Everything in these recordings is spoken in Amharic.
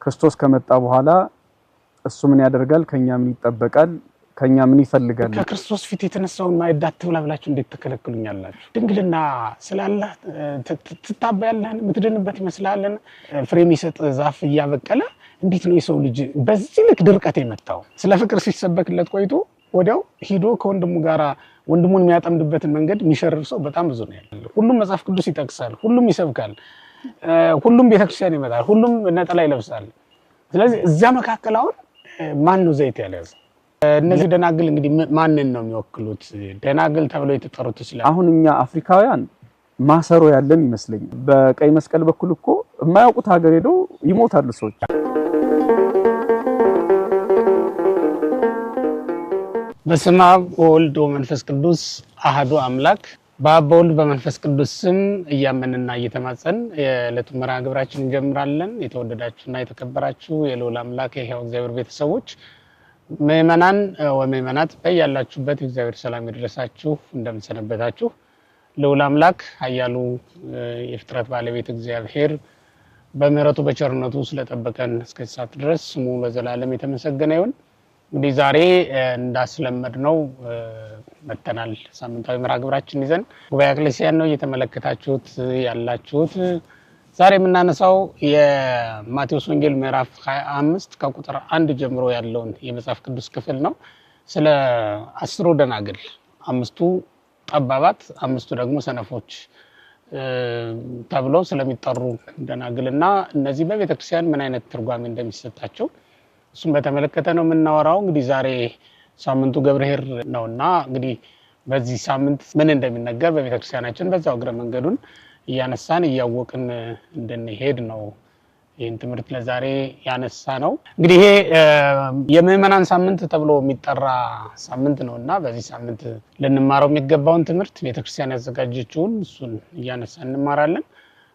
ክርስቶስ ከመጣ በኋላ እሱ ምን ያደርጋል ከኛ ምን ይጠበቃል ከኛ ምን ይፈልጋል ከክርስቶስ ፊት የተነሳውን ማይዳት ብላችሁ እንዴት ተከለክሉኛላችሁ ድንግልና ስላለ ትታበያለህ ምትድንበት ይመስላልን ፍሬ የሚሰጥ ዛፍ ያበቀለ እንዴት ነው የሰው ልጅ በዚህ ልክ ድርቀት የመጣው ስለ ፍቅር ሲሰበክለት ቆይቶ ወዲያው ሂዶ ከወንድሙ ጋራ ወንድሙን የሚያጠምድበትን መንገድ የሚሸርር ሰው በጣም ብዙ ነው ያለው ሁሉም መጽሐፍ ቅዱስ ይጠቅሳል ሁሉም ይሰብካል ሁሉም ቤተክርስቲያን ይመጣል ሁሉም ነጠላ ይለብሳል ስለዚህ እዛ መካከል አሁን ማን ነው ዘይት ያለያዘ እነዚህ ደናግል እንግዲህ ማንን ነው የሚወክሉት ደናግል ተብለው የተጠሩት ስለዚህ አሁን እኛ አፍሪካውያን ማሰሮ ያለን ይመስለኛል በቀይ መስቀል በኩል እኮ የማያውቁት ሀገር ሄደው ይሞታሉ ሰዎች በስመ አብ ወወልድ ወመንፈስ ቅዱስ አሐዱ አምላክ በአብ ወልድ በመንፈስ ቅዱስ ስም እያመንና እየተማጸን የዕለቱን መርሐ ግብራችንን እንጀምራለን የተወደዳችሁና የተከበራችሁ የልዑል አምላክ የሕያው እግዚአብሔር ቤተሰቦች ምእመናን ወምእመናት በያላችሁበት እግዚአብሔር ሰላም ይድረሳችሁ እንደምሰነበታችሁ ልዑል አምላክ ኃያሉ የፍጥረት ባለቤት እግዚአብሔር በምህረቱ በቸርነቱ ስለጠበቀን እስከ ሰዓት ድረስ ስሙ ለዘላለም የተመሰገነ ይሁን እንግዲህ ዛሬ እንዳስለመድነው መተናል ሳምንታዊ መርሐ ግብራችንን ይዘን ጉባኤ ኤክሌሲያን ነው እየተመለከታችሁት ያላችሁት ዛሬ የምናነሳው የማቴዎስ ወንጌል ምዕራፍ 25 ከቁጥር 1 ጀምሮ ያለውን የመጽሐፍ ቅዱስ ክፍል ነው ስለ 10 ደናግል አምስቱ ጠባባት አምስቱ ደግሞ ሰነፎች ተብለው ስለሚጠሩ ደናግልና እነዚህ በቤተክርስቲያን ምን አይነት ትርጓሜ እንደሚሰጣቸው እሱን በተመለከተ ነው የምናወራው እንግዲህ ዛሬ ሳምንቱ ገብርኄር ነውና እንግዲህ በዚህ ሳምንት ምን እንደሚነገር በቤተክርስቲያናችን በዛው እግረ መንገዱን ያነሳን ያወቅን እንድንሄድ ነው ይሄን ትምህርት ለዛሬ ያነሳ ነው እንግዲህ ይሄ የምእመናን ሳምንት ተብሎ የሚጠራ ሳምንት ነውና በዚህ ሳምንት ለንማረው የሚገባውን ትምህርት ቤተክርስቲያን ያዘጋጀችውን እሱን ያነሳን እንማራለን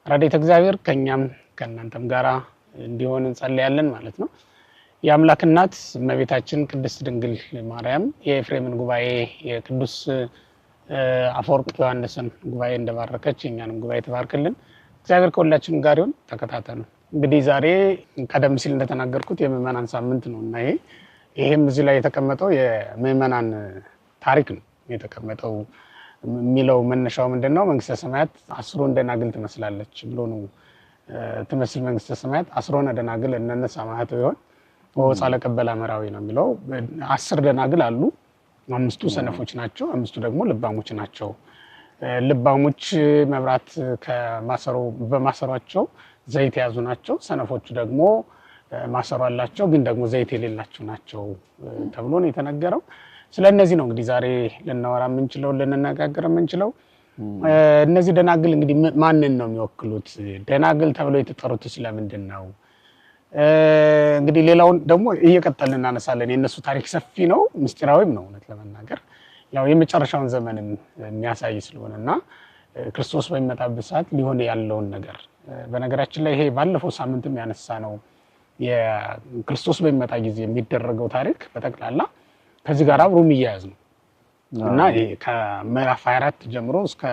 ረድኤተ እግዚአብሔር ከኛም ከእናንተም ጋራ እንዲሆን እንጸልያለን ማለት ነው የአምላክ እናት እመቤታችን ቅድስት ድንግል ማርያም የኤፍሬምን ጉባኤ የቅዱስ አፈወርቅ ዮሐንስን ጉባኤ እንደባረከች የኛንም ጉባኤ ተባርክልን እግዚአብሔር ከሁላችንም ጋር ይሁን ተከታተሉ እንግዲህ ዛሬ ቀደም ሲል እንደተናገርኩት የምእመናን ሳምንት ነውና ይሄም እዚህ ላይ የተቀመጠው የምእመናን ታሪክ ነው የተቀመጠው የሚለው መነሻው ምንድነው መንግስተ ሰማያት 10 ደናግል ትመስላለች ብሎ ነው ትመስል መንግስተ ሰማያት 10 ደናግል እነነ ሰማያት ይሆን ወጻለ ቀበላ መራዊ ነው የሚለው 10 ደናግል አሉ አምስቱ ሰነፎች ናቸው አምስቱ ደግሞ ልባሞች ናቸው ልባሞች መብራት ከማሰሮ በማሰሯቸው ዘይት ያዙ ናቸው ሰነፎቹ ደግሞ ማሰሮ አላቸው ግን ደግሞ ዘይት የሌላቸው ናቸው ተብሎ ነው የተነገረው ስለነዚህ ነው እንግዲህ ዛሬ ልናወራ የምንችለው ልንነጋገር የምንችለው እነዚህ ደናግል እንግዲህ ማንን ነው የሚወክሉት ደናግል ተብለው የተጠሩት ስለምንድን ነው እንግዲህ ሌላውን ደግሞ እየቀጠልን እናነሳለን የነሱ ታሪክ ሰፊ ነው ምስጢራዊም ነው እውነት ለመናገር ያው የመጨረሻውን ዘመን የሚያሳይ ስለሆነና ክርስቶስ በሚመጣበት ሰዓት ሊሆን ያለውን ነገር በነገራችን ላይ ይሄ ባለፈው ሳምንትም ያነሳ ነው የክርስቶስ በሚመጣ ጊዜ የሚደረገው ታሪክ በተክላላ ከዚህ ጋር አብሮ የሚያያዝ ነው እና ከምዕራፍ 24 ጀምሮ እስከ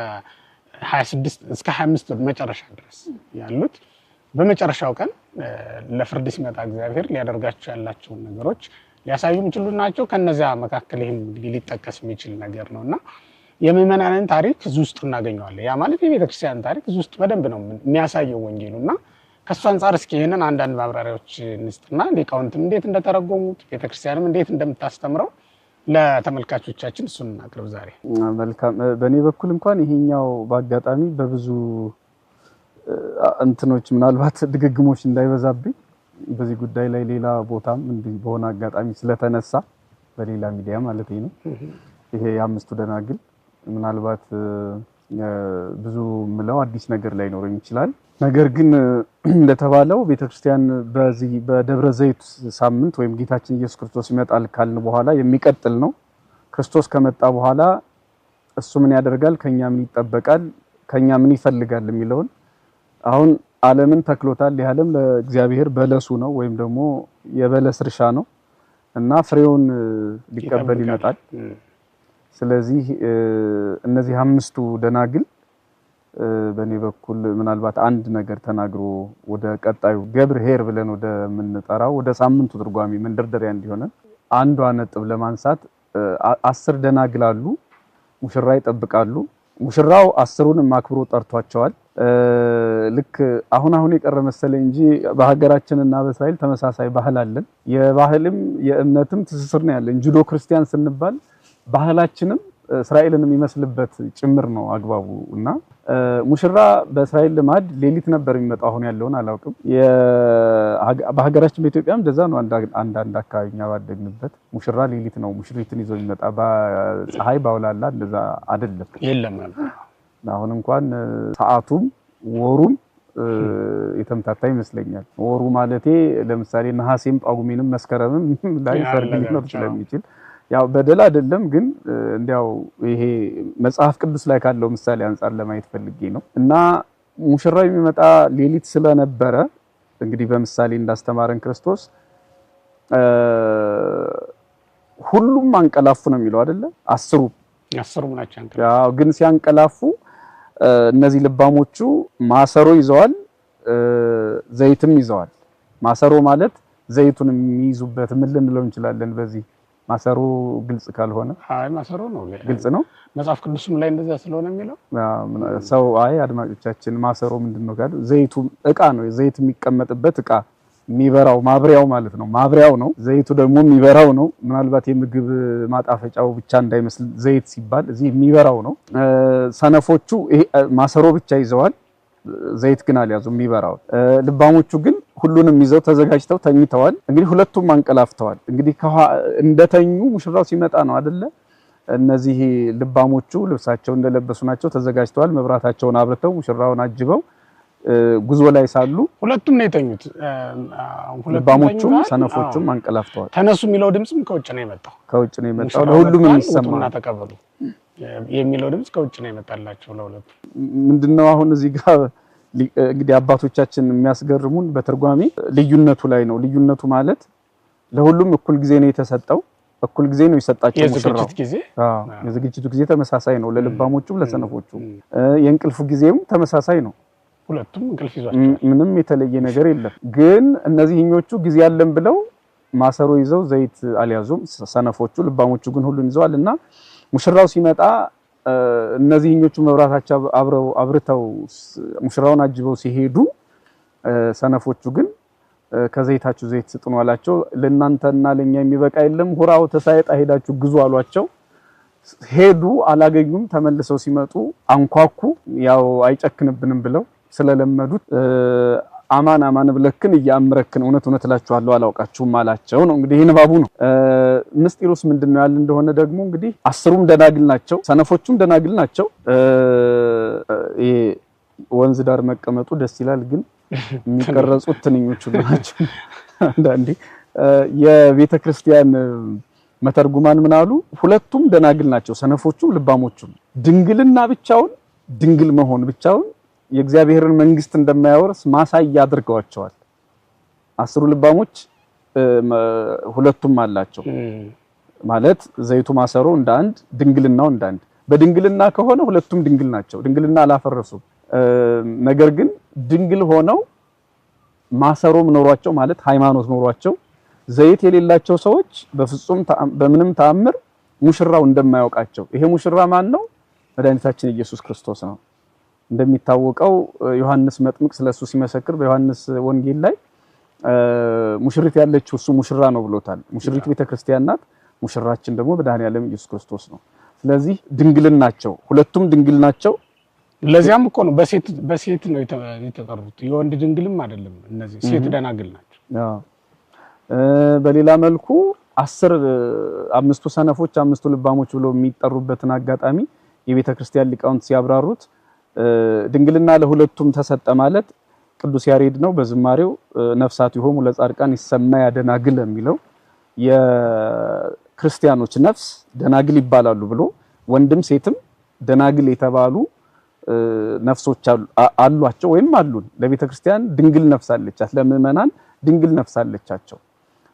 26 እስከ 25 መጨረሻ ድረስ ያሉት በመጨረሻው ቀን ለፍርድ ሲመጣ እግዚአብሔር ሊያደርጋቸው ያላቸው ነገሮች ሊያሳዩ የሚችሉ ናቸው ከነዚያ መካከል ይሄም ሊጠቀስ የሚችል ነገር ነውና የምእመናንን ታሪክ እዚህ ውስጥ እናገኘዋለን ያ ማለት የቤተክርስቲያን ታሪክ እዚህ ውስጥ በደንብ ነው የሚያሳየው ወንጌሉና ከሱ አንፃር እስኪ ይሄንን አንዳንድ ማብራሪያዎች እንስጥና ሊቃውንትም እንዴት እንደተረጎሙት ቤተክርስቲያንም እንዴት እንደምታስተምረው ለተመልካቾቻችን እሱን እናቅርብ ዛሬ መልካም በእኔ በኩል እንኳን ይሄኛው በአጋጣሚ በብዙ እንትኖች ምናልባት ድግግሞች እንዳይበዛብኝ በዚህ ጉዳይ ላይ ሌላ ቦታም እንዲህ በሆነ አጋጣሚ ስለተነሳ በሌላ ሚዲያ ማለት ነው ይሄ የአምስቱ ደናግል ምናልባት ብዙ ምለው አዲስ ነገር ላይ ኖር ይችላል ነገር ግን እንደተባለው ቤተክርስቲያን በዚህ በደብረ ዘይት ሳምንት ወይም ጌታችን ኢየሱስ ክርስቶስ ይመጣል ካልን በኋላ የሚቀጥል ነው ክርስቶስ ከመጣ በኋላ እሱ ምን ያደርጋል ከኛ ምን ይጠበቃል ከኛ ምን ይፈልጋል የሚለውን አሁን ዓለምን ተክሎታል ይያለም ለእግዚአብሔር በለሱ ነው ወይም ደግሞ የበለስ እርሻ ነው እና ፍሬውን ሊቀበል ይመጣል ስለዚህ እነዚህ አምስቱ ደናግል በኔ በኩል ምናልባት አንድ ነገር ተናግሮ ወደ ቀጣዩ ገብርኄር ብለን ወደ ምንጠራው ወደ ሳምንቱ ትርጓሜ መንደርደሪያ እንዲሆነ አንዷ ነጥብ ለማንሳት 10 ደናግል አሉ፣ ሙሽራ ይጠብቃሉ። ሙሽራው 10ሩንም አክብሮ ጠርቷቸዋል። ልክ አሁን የቀረ መሰለኝ እንጂ በሀገራችንና በእስራኤል ተመሳሳይ ባህል አለን። የባህልም የእምነትም ትስስር ነው ያለን። ጁዶ ክርስቲያን ስንባል ባህላችንም እስራኤልን የሚመስልበት ጭምር ነው አግባቡ እና ሙሽራ በእስራኤል ልማድ ሌሊት ነበር የሚመጣው። አሁን ያለውን አላውቅም። በሀገራችን በኢትዮጵያም እንደዛ ነው። አንዳንድ አካባቢኛ ባደግንበት ሙሽራ ሌሊት ነው ሙሽሪትን ይዞ የሚመጣ፣ በፀሐይ ባውላላ እንደዛ አይደለም። የለም አሁን እንኳን ሰዓቱም ወሩም የተምታታ ይመስለኛል። ወሩ ማለቴ ለምሳሌ ነሐሴም ጳጉሜንም መስከረምም ላይ ሰርግ ሊኖር ስለሚችል ያው በደል አይደለም፣ ግን እንዲያው ይሄ መጽሐፍ ቅዱስ ላይ ካለው ምሳሌ አንፃር ለማየት ፈልጌ ነው። እና ሙሽራው የሚመጣ ሌሊት ስለነበረ እንግዲህ በምሳሌ እንዳስተማረን ክርስቶስ ሁሉም አንቀላፉ ነው የሚለው አይደለ? አስሩም ናቸው አንቀላፉ። ያው ግን ሲያንቀላፉ እነዚህ ልባሞቹ ማሰሮ ይዘዋል፣ ዘይትም ይዘዋል። ማሰሮ ማለት ዘይቱን የሚይዙበት ምን ልንለው እንችላለን? በዚህ ማሰሮ ግልጽ ካልሆነ ማሰሮ ነው፣ ግልጽ ነው። መጽሐፍ ቅዱስም ላይ እንደዛ ስለሆነ የሚለው ሰው አድማጮቻችን ማሰሮ ምንድነው ካሉ ዘይቱ እቃ ነው። ዘይት የሚቀመጥበት እቃ የሚበራው ማብሪያው ማለት ነው። ማብሪያው ነው። ዘይቱ ደግሞ የሚበራው ነው። ምናልባት የምግብ ማጣፈጫው ብቻ እንዳይመስል ዘይት ሲባል እዚህ የሚበራው ነው። ሰነፎቹ ማሰሮ ብቻ ይዘዋል፣ ዘይት ግን አልያዙም የሚበራው። ልባሞቹ ግን ሁሉንም ይዘው ተዘጋጅተው ተኝተዋል። እንግዲህ ሁለቱም አንቀላፍተዋል። እንግዲህ እንደተኙ ሙሽራው ሲመጣ ነው አይደለ? እነዚህ ልባሞቹ ልብሳቸው እንደለበሱ ናቸው፣ ተዘጋጅተዋል። መብራታቸውን አብርተው ሙሽራውን አጅበው ጉዞ ላይ ሳሉ ሁለቱም ነው የተኙት። ልባሞቹም ሰነፎቹም አንቀላፍተዋል። ተነሱ የሚለው ድምጽም ከውጭ ነው የመጣው። ለሁሉም የሚሰማው ተቀበሉ የሚለው ድምጽ ከውጭ ነው የመጣላቸው ለሁለቱ። ምንድነው አሁን እዚህ ጋር እንግዲህ አባቶቻችን የሚያስገርሙን በትርጓሜ ልዩነቱ ላይ ነው። ልዩነቱ ማለት ለሁሉም እኩል ጊዜ ነው የተሰጠው፣ እኩል ጊዜ ነው የሰጣቸው ሙሽራው። የዝግጅቱ ጊዜ ተመሳሳይ ነው ለልባሞቹም ለሰነፎቹም። የእንቅልፉ ጊዜም ተመሳሳይ ነው። ሁለቱም እንቅልፍ ይዟቸዋል። ምንም የተለየ ነገር የለም። ግን እነዚህኞቹ ጊዜ ያለን ብለው ማሰሮ ይዘው ዘይት አልያዙም። ሰነፎቹ ልባሞቹ ግን ሁሉን ይዘዋል። እና ሙሽራው ሲመጣ እነዚህኞቹ መብራታቸው አብርተው ሙሽራውን አጅበው ሲሄዱ፣ ሰነፎቹ ግን ከዘይታችሁ ዘይት ስጡን አላቸው። ለእናንተና ለኛ የሚበቃ የለም፣ ሁራው ተሳይጣ ሄዳችሁ ግዙ አሏቸው። ሄዱ፣ አላገኙም። ተመልሰው ሲመጡ አንኳኩ። ያው አይጨክንብንም ብለው ስለለመዱት አማን ብለክን እያምረክን እውነት እላችኋለሁ አላውቃችሁም አላቸው ነው። እንግዲህ ይሄ ንባቡ ነው። ምስጢሩስ ምንድነው ያለ እንደሆነ ደግሞ እንግዲህ 10ሩም ደናግል ናቸው፣ ሰነፎቹም ደናግል ናቸው። ይሄ ወንዝ ዳር መቀመጡ ደስ ይላል፣ ግን የሚቀረጹት ትንኞቹ ናቸው። አንዳንዴ የቤተ ክርስቲያን መተርጉማን ምን አሉ? ሁለቱም ደናግል ናቸው፣ ሰነፎቹም ልባሞቹም። ድንግልና ብቻውን ድንግል መሆን ብቻውን የእግዚአብሔርን መንግስት እንደማያወርስ ማሳያ አድርገዋቸዋል። 10ሩ ልባሞች ሁለቱም አላቸው ማለት ዘይቱ ማሰሮ እንደ አንድ፣ ድንግልናው እንደ አንድ። በድንግልና ከሆነ ሁለቱም ድንግል ናቸው፣ ድንግልና አላፈረሱም። ነገር ግን ድንግል ሆነው ማሰሮም ኖሯቸው ማለት ሃይማኖት ኖሯቸው ዘይት የሌላቸው ሰዎች በፍጹም በምንም ተአምር ሙሽራው እንደማያውቃቸው። ይሄ ሙሽራ ማን ነው? መድኃኒታችን ኢየሱስ ክርስቶስ ነው። እንደሚታወቀው ዮሐንስ መጥምቅ ስለሱ ሲመሰክር በዮሐንስ ወንጌል ላይ ሙሽሪት ያለችው እሱ ሙሽራ ነው ብሎታል። ሙሽሪት ቤተክርስቲያን ናት፣ ሙሽራችን ደግሞ መድኃኒዓለም ኢየሱስ ክርስቶስ ነው። ስለዚህ ድንግል ናቸው፣ ሁለቱም ድንግል ናቸው። ለዚያም እኮ ነው በሴት ነው የተጠሩት፣ የወንድ ድንግልም አይደለም። እነዚህ ሴት ደናግል ናቸው። በሌላ መልኩ 5ቱ ሰነፎች 5ቱ ልባሞች ብለው የሚጠሩበትን አጋጣሚ የቤተክርስቲያን ሊቃውንት ሲያብራሩት ድንግልና ለሁለቱም ተሰጠ ማለት ቅዱስ ያሬድ ነው በዝማሬው ነፍሳት ይሆሙ ለጻድቃን ይሰማያ ደናግል የሚለው የክርስቲያኖች ነፍስ ደናግል ይባላሉ ብሎ ወንድም ሴትም ደናግል የተባሉ ነፍሶች አሏቸው ወይም አሉን። ለቤተክርስቲያን ድንግል ነፍስ አለቻት፣ ለምእመናን ድንግል ነፍስ አለቻቸው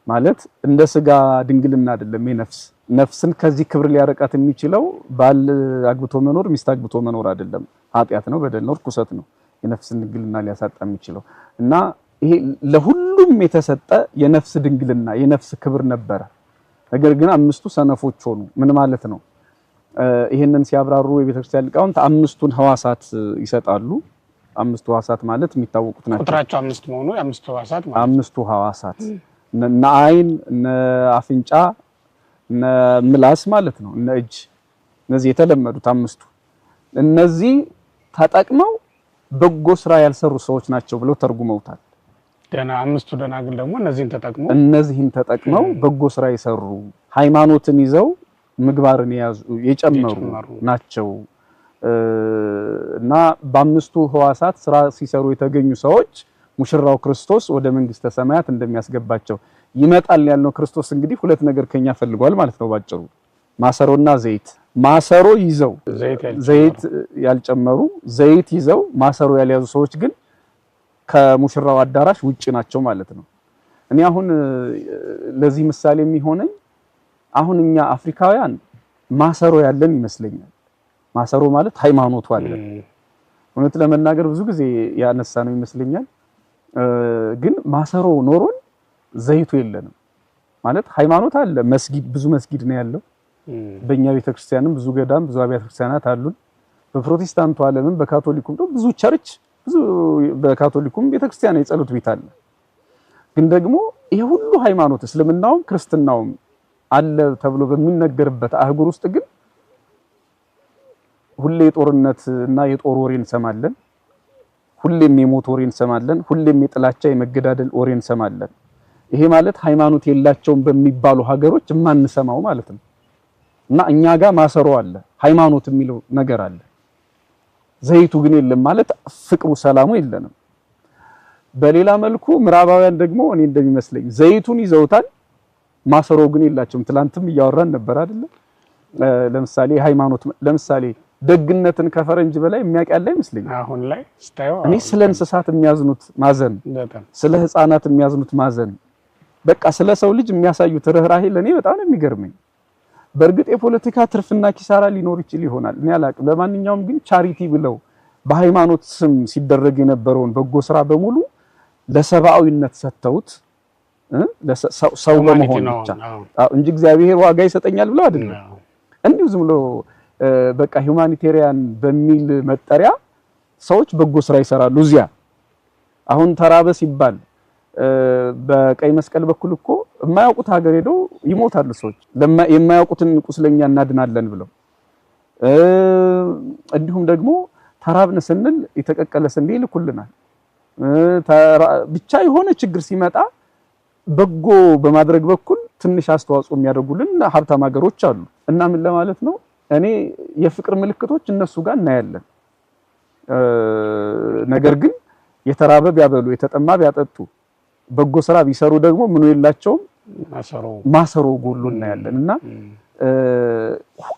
ማለት እንደ ስጋ ድንግልና አይደለም። ነፍስን ከዚህ ክብር ሊያረቃት የሚችለው ባል አግብቶ መኖር ሚስት አግብቶ መኖር አይደለም። ኃጢአት ነው፣ በደል ነው፣ ርኩሰት ነው የነፍስ ድንግልና ሊያሳጣ የሚችለው እና ይሄ ለሁሉም የተሰጠ የነፍስ ድንግልና የነፍስ ክብር ነበረ። ነገር ግን አምስቱ ሰነፎች ሆኑ። ምን ማለት ነው? ይሄንን ሲያብራሩ የቤተክርስቲያን ሊቃውንት አምስቱን ሕዋሳት ይሰጣሉ። አምስቱ ሕዋሳት ማለት የሚታወቁት ናቸው። ቁጥራቸው 5 መሆኑ የአምስቱ ሕዋሳት ማለት አምስቱ ሕዋሳት እነ ዓይን፣ እነ አፍንጫ፣ እነ ምላስ ማለት ነው፣ እነ እጅ። እነዚህ የተለመዱት አምስቱ እነዚህ ተጠቅመው በጎ ስራ ያልሰሩ ሰዎች ናቸው ብለው ተርጉመውታል። አምስቱ ደናግል ደግሞ እነዚህን ተጠቅመው በጎ ስራ የሰሩ ሃይማኖትን ይዘው ምግባርን የጨመሩ ናቸው እና በአምስቱ ሕዋሳት ስራ ሲሰሩ የተገኙ ሰዎች ሙሽራው ክርስቶስ ወደ መንግስተ ሰማያት እንደሚያስገባቸው ይመጣል ያልነው ክርስቶስ እንግዲህ ሁለት ነገር ከኛ ፈልጓል ማለት ነው ባጭሩ፣ ማሰሮና ዘይት። ማሰሮ ይዘው ዘይት ያልጨመሩ፣ ዘይት ይዘው ማሰሮ ያልያዙ ሰዎች ግን ከሙሽራው አዳራሽ ውጪ ናቸው ማለት ነው። እኔ አሁን ለዚህ ምሳሌ የሚሆነኝ አሁን እኛ አፍሪካውያን ማሰሮ ያለን ይመስለኛል። ማሰሮ ማለት ሃይማኖቱ አለ። እውነት ለመናገር ብዙ ጊዜ ያነሳ ነው ይመስለኛል። ግን ማሰሮ ኖሮን ዘይቱ የለንም ማለት ሃይማኖት አለ። መስጊድ ብዙ መስጊድ ነው ያለው። በእኛ ቤተክርስቲያንም ብዙ ገዳም ብዙ አብያተ ክርስቲያናት አሉን። በፕሮቴስታንቱ ዓለምም በካቶሊኩም ብዙ ቸርች ብዙ በካቶሊኩም ቤተክርስቲያን የጸሎት ቤት አለ። ግን ደግሞ ይሄ ሁሉ ሃይማኖት እስልምናውም ክርስትናውም አለ ተብሎ በሚነገርበት አህጉር ውስጥ ግን ሁሌ ጦርነት እና የጦር ወሬ እንሰማለን። ሁሌም የሞት ወሬ እንሰማለን። ሁሌም የጥላቻ የመገዳደል ወሬ እንሰማለን። ይሄ ማለት ሃይማኖት የላቸውም በሚባሉ ሀገሮች የማንሰማው ማለት ነው። እና እኛ ጋር ማሰሮ አለ፣ ሃይማኖት የሚለው ነገር አለ። ዘይቱ ግን የለም ማለት ፍቅሩ ሰላሙ የለንም። በሌላ መልኩ ምዕራባውያን ደግሞ እኔ እንደሚመስለኝ ዘይቱን ይዘውታል፣ ማሰሮ ግን የላቸውም። ትላንትም እያወራን ነበር አይደለ? ለምሳሌ ሃይማኖት ለምሳሌ ደግነትን ከፈረንጅ በላይ የሚያውቅ ያለ አይመስለኝም። አሁን ላይ ስታየው እኔ ስለ እንስሳት የሚያዝኑት ማዘን፣ ስለ ህፃናት የሚያዝኑት ማዘን፣ በቃ ስለ ሰው ልጅ የሚያሳዩት ርህራሄ ለኔ በጣም ነው የሚገርመኝ። በእርግጥ የፖለቲካ ትርፍና ኪሳራ ሊኖር ይችል ይሆናል እኔ አላቅም። ለማንኛውም ግን ቻሪቲ ብለው በሃይማኖት ስም ሲደረግ የነበረውን በጎ ስራ በሙሉ ለሰብአዊነት ሰጥተውት ሰው በመሆን ብቻ እንጂ እግዚአብሔር ዋጋ ይሰጠኛል ብለው አይደለም። እንዲሁ ዝም ብሎ በቃ ሁማኒቴሪያን በሚል መጠሪያ ሰዎች በጎ ስራ ይሰራሉ። እዚያ አሁን ተራበ ሲባል በቀይ መስቀል በኩል እኮ የማያውቁት ሀገር ሄደው ይሞታሉ ሰዎች የማያውቁትን ቁስለኛ እናድናለን ብለው። እንዲሁም ደግሞ ተራብን ስንል የተቀቀለ ስንዴ ይልኩልናል። ብቻ የሆነ ችግር ሲመጣ በጎ በማድረግ በኩል ትንሽ አስተዋጽኦ የሚያደርጉልን ሀብታም ሀገሮች አሉ። እና ምን ለማለት ነው እኔ የፍቅር ምልክቶች እነሱ ጋር እናያለን። ነገር ግን የተራበ ቢያበሉ የተጠማ ቢያጠጡ በጎ ስራ ቢሰሩ ደግሞ ምኑ የላቸውም ማሰሮ ጎሎ እናያለን። እና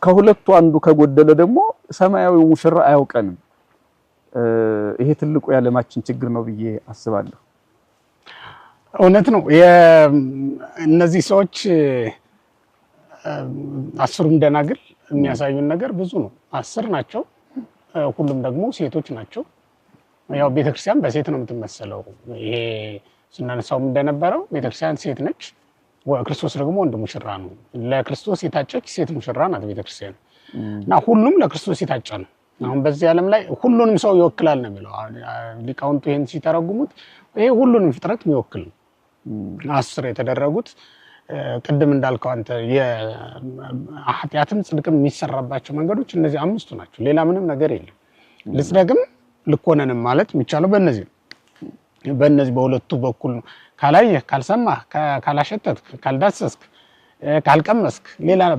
ከሁለቱ አንዱ ከጎደለ ደግሞ ሰማያዊው ሙሽራ አያውቀንም። ይሄ ትልቁ የዓለማችን ችግር ነው ብዬ አስባለሁ። እውነት ነው። እነዚህ ሰዎች አስሩም ደናግል የሚያሳዩን ነገር ብዙ ነው። 10 ናቸው። ሁሉም ደግሞ ሴቶች ናቸው። ያው ቤተክርስቲያን በሴት ነው የምትመሰለው። ይሄ ስናነሳውም እንደነበረው ቤተክርስቲያን ሴት ነች፣ ክርስቶስ ደግሞ ወንድ ሙሽራ ነው። ለክርስቶስ የታጨች ሴት ሙሽራ ናት ቤተክርስቲያን እና ሁሉም ለክርስቶስ የታጨ ነው። አሁን በዚህ ዓለም ላይ ሁሉንም ሰው ይወክላል ነው የሚለው ሊቃውንቱ ይሄን ሲተረጉሙት። ይሄ ሁሉንም ፍጥረት የሚወክል ነው። 10 የተደረጉት ቅድም እንዳልከው አንተ የኃጢአትም ጽድቅም የሚሰራባቸው መንገዶች እነዚህ 5ቱ ናቸው። ሌላ ምንም ነገር የለም። ልጽደቅም ልኮነንም ማለት የሚቻለው በእነዚህ በሁለቱ በኩል ነው። ካላየህ፣ ካልሰማህ፣ ካላሸተትክ፣ ካልዳሰስክ፣ ካልቀመስክ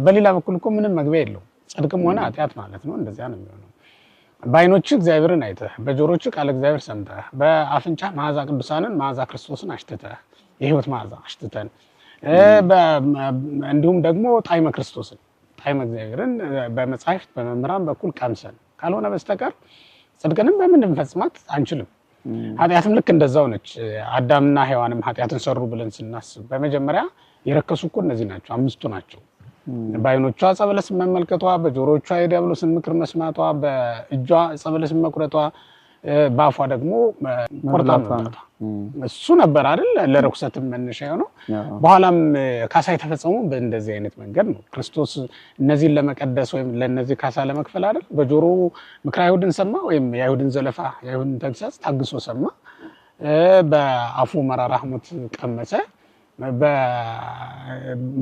በሌላ በኩል እኮ ምንም መግቢያ የለውም። ጽድቅም ሆነ ኃጢአት ማለት ነው። እንደዚያ ነው የሚሆነው። በዓይኖች እግዚአብሔርን አይተህ፣ በጆሮች ቃል እግዚአብሔር ሰምተህ፣ በአፍንጫ መዓዛ ቅዱሳንን መዓዛ ክርስቶስን አሽትተህ የህይወት መዓዛ አሽትተን እንዲሁም ደግሞ ጣዕመ ክርስቶስን ጣዕመ እግዚአብሔርን በመጻሕፍት በመምህራን በኩል ቀምሰን ካልሆነ በስተቀር ጽድቅንም በምንም ፈጽማት አንችልም። ኃጢአትም ልክ እንደዛው ነች። አዳምና ሔዋንም ኃጢአትን ሰሩ ብለን ስናስብ በመጀመሪያ የረከሱ እኮ እነዚህ ናቸው፣ 5ቱ ናቸው። በዓይኖቿ ዕፀ በለስን መመልከቷ፣ በጆሮቿ የዲያብሎስን ምክር መስማቷ፣ በእጇ ዕፀ በለስን መቁረጧ፣ በአፏ ደግሞ ቆርጣ መብላቷ እሱ ነበር አይደል ለርኩሰትም መነሻ የሆነው። በኋላም ካሳ የተፈጸመው በእንደዚህ አይነት መንገድ ነው። ክርስቶስ እነዚህን ለመቀደስ ወይም ለነዚህ ካሳ ለመክፈል አይደል በጆሮ ምክረ አይሁድን ሰማ፣ ወይም የአይሁድን ዘለፋ የአይሁድን ተግሳጽ ታግሶ ሰማ። በአፉ መራራ ሐሞት ቀመሰ፣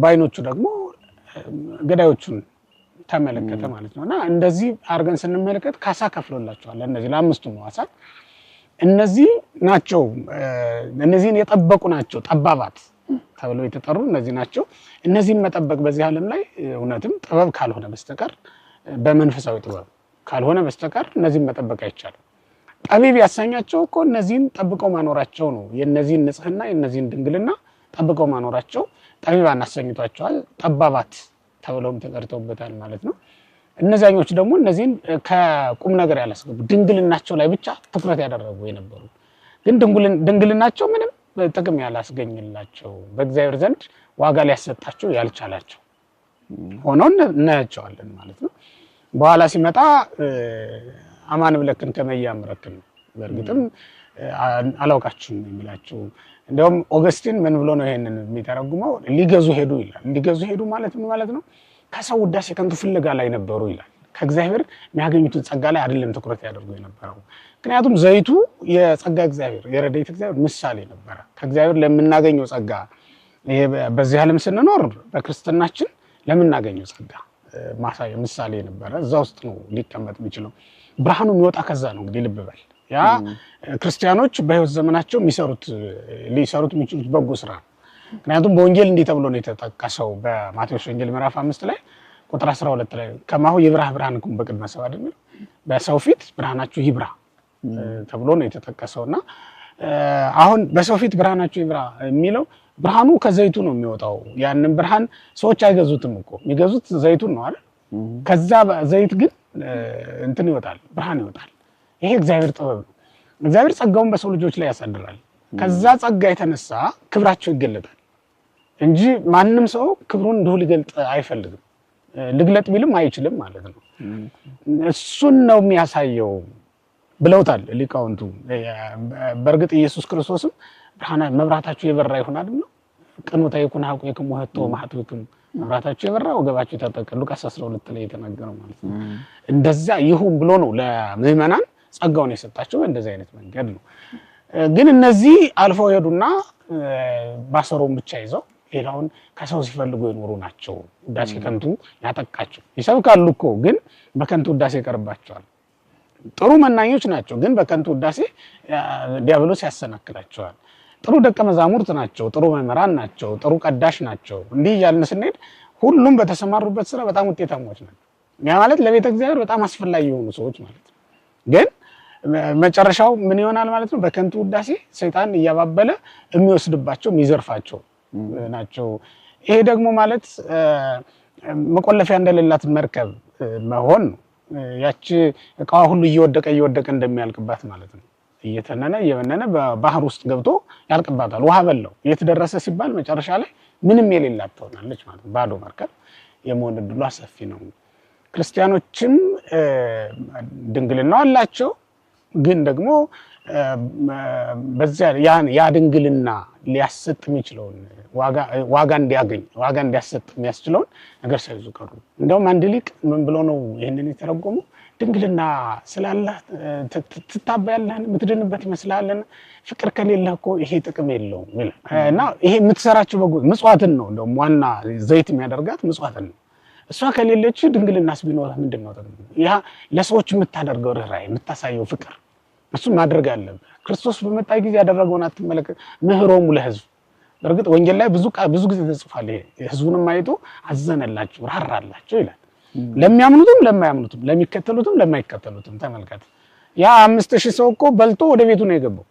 በዓይኖቹ ደግሞ ገዳዮቹን ተመለከተ ማለት ነውና እንደዚህ አርገን ስንመለከት ካሳ ከፍሎላቸዋል። እነዚህ ለአምስቱ ሕዋሳት እነዚህ ናቸው። እነዚህን የጠበቁ ናቸው ጠባባት ተብለው የተጠሩ እነዚህ ናቸው። እነዚህን መጠበቅ በዚህ ዓለም ላይ እውነትም ጥበብ ካልሆነ በስተቀር በመንፈሳዊ ጥበብ ካልሆነ በስተቀር እነዚህን መጠበቅ አይቻልም። ጠቢብ ያሰኛቸው እኮ እነዚህን ጠብቀው ማኖራቸው ነው። የነዚህን ንጽህና የነዚህን ድንግልና ጠብቀው ማኖራቸው ጠቢባን አሰኝቷቸዋል። ጠባባት ተብለውም ተቀርተውበታል ማለት ነው። እነዚያኞች ደግሞ እነዚህን ከቁም ነገር ያላስገቡ ድንግልናቸው ላይ ብቻ ትኩረት ያደረጉ የነበሩ ግን ድንግልናቸው ምንም ጥቅም ያላስገኝላቸው በእግዚአብሔር ዘንድ ዋጋ ሊያሰጣቸው ያልቻላቸው ሆነው እናያቸዋለን ማለት ነው። በኋላ ሲመጣ አማን ብለክን ከመያምረክን በእርግጥም አላውቃችሁም የሚላቸው። እንደውም ኦገስቲን ምን ብሎ ነው ይሄንን የሚተረጉመው? ሊገዙ ሄዱ ይላል። ሊገዙ ሄዱ ማለት ምን ማለት ነው? ከሰው ውዳሴ ከንቱ ፍለጋ ላይ ነበሩ ይላል። ከእግዚአብሔር የሚያገኙትን ጸጋ ላይ አይደለም ትኩረት ያደርጉ የነበረው። ምክንያቱም ዘይቱ የጸጋ እግዚአብሔር የረድኤት እግዚአብሔር ምሳሌ ነበረ። ከእግዚአብሔር ለምናገኘው ጸጋ ይሄ በዚህ ዓለም ስንኖር በክርስትናችን ለምናገኘው ጸጋ ማሳያ ምሳሌ ነበረ። እዛ ውስጥ ነው ሊቀመጥ የሚችለው። ብርሃኑ የሚወጣ ከዛ ነው። እንግዲህ ልብ በል ያ ክርስቲያኖች በህይወት ዘመናቸው ሊሰሩት የሚችሉት በጎ ስራ። ምክንያቱም በወንጌል እንዲህ ተብሎ ነው የተጠቀሰው በማቴዎስ ወንጌል ምዕራፍ 5 ላይ ቁጥር 12 ላይ ከማሁ ይብራ ብርሃንኩም በቅድመ ሰብእ አይደል? በሰው ፊት ብርሃናችሁ ይብራ ተብሎ ነው የተጠቀሰውና አሁን በሰው ፊት ብርሃናችሁ ይብራ የሚለው ብርሃኑ ከዘይቱ ነው የሚወጣው። ያንን ብርሃን ሰዎች አይገዙትም እኮ የሚገዙት ዘይቱን ነው አይደል? ከዛ ዘይት ግን እንትን ይወጣል፣ ብርሃን ይወጣል። ይሄ እግዚአብሔር ጥበብ ነው። እግዚአብሔር ጸጋውን በሰው ልጆች ላይ ያሳድራል። ከዛ ጸጋ የተነሳ ክብራቸው ይገለጣል እንጂ ማንም ሰው ክብሩን እንዲሁ ሊገልጥ አይፈልግም። ልግለጥ ቢልም አይችልም ማለት ነው። እሱን ነው የሚያሳየው ብለውታል ሊቃውንቱ። በእርግጥ ኢየሱስ ክርስቶስም መብራታችሁ የበራ ይሁን አይደል ነው ቅንውታ ይኩን ሀቁክሙ ወህቶ ማህተብክሙ መብራታችሁ የበራ ወገባችሁ የታጠቀ ሉቃስ 12 ላይ የተናገረው ማለት ነው። እንደዛ ይሁን ብሎ ነው ለምዕመናን ጸጋውን የሰጣቸው በእንደዚህ አይነት መንገድ ነው። ግን እነዚህ አልፈው ሄዱና ባሰሮን ብቻ ይዘው ሌላውን ከሰው ሲፈልጉ የኖሩ ናቸው። ውዳሴ ከንቱ ያጠቃቸው ይሰብካሉ እኮ ግን በከንቱ ውዳሴ ይቀርባቸዋል። ጥሩ መናኞች ናቸው ግን በከንቱ ውዳሴ ዲያብሎስ ያሰናክላቸዋል። ጥሩ ደቀ መዛሙርት ናቸው፣ ጥሩ መምህራን ናቸው፣ ጥሩ ቀዳሽ ናቸው። እንዲህ እያልን ስንሄድ ሁሉም በተሰማሩበት ስራ በጣም ውጤታሞች ናቸው። ያ ማለት ለቤተ እግዚአብሔር በጣም አስፈላጊ የሆኑ ሰዎች ማለት ነው። ግን መጨረሻው ምን ይሆናል ማለት ነው? በከንቱ ውዳሴ ሰይጣን እያባበለ የሚወስድባቸው የሚዘርፋቸው ናቸው። ይሄ ደግሞ ማለት መቆለፊያ እንደሌላት መርከብ መሆን ነው። ያቺ እቃዋ ሁሉ እየወደቀ እንደሚያልቅባት ማለት ነው። እየተነነ እየበነነ በባህር ውስጥ ገብቶ ያልቅባታል። ውሃ በላው የት ደረሰ ሲባል መጨረሻ ላይ ምንም የሌላት ትሆናለች ማለት ነው። ባዶ መርከብ የመሆን ዕድሏ ሰፊ ነው። ክርስቲያኖችም ድንግልና አላቸው ግን ደግሞ በዚያ ያ ድንግልና ሊያሰጥ የሚችለውን ዋጋ እንዲያሰጥ የሚያስችለውን ነገር ሳይዙ ቀሩ። እንደውም አንድ ሊቅ ምን ብሎ ነው ይህንን የተረጎመው? ድንግልና ስላለህ ትታበያለህን የምትድንበት ይመስልሃልን? ፍቅር ከሌለህ እኮ ይሄ ጥቅም የለውም እና ይሄ የምትሰራቸው በጎ ምጽዋትን ነው። እንደውም ዋና ዘይት የሚያደርጋት ምጽዋትን ነው። እሷ ከሌለች ድንግልናስ ቢኖርህ ምንድን ነው ጥቅሙ? ያ ለሰዎች የምታደርገው ርህራሄ የምታሳየው ፍቅር እሱን ማድረግ አለብህ። ክርስቶስ በመጣ ጊዜ ያደረገውን አትመለከት? ምህሮሙ ለሕዝብ። በእርግጥ ወንጌል ላይ ብዙ ጊዜ ተጽፏል። ይሄ ሕዝቡንም አይቶ አዘነላቸው፣ ራራላቸው ይላል። ለሚያምኑትም ለማያምኑትም፣ ለሚከተሉትም ለማይከተሉትም። ተመልከት፣ ያ 5000 ሰው እኮ በልቶ ወደ ቤቱ ነው የገባው።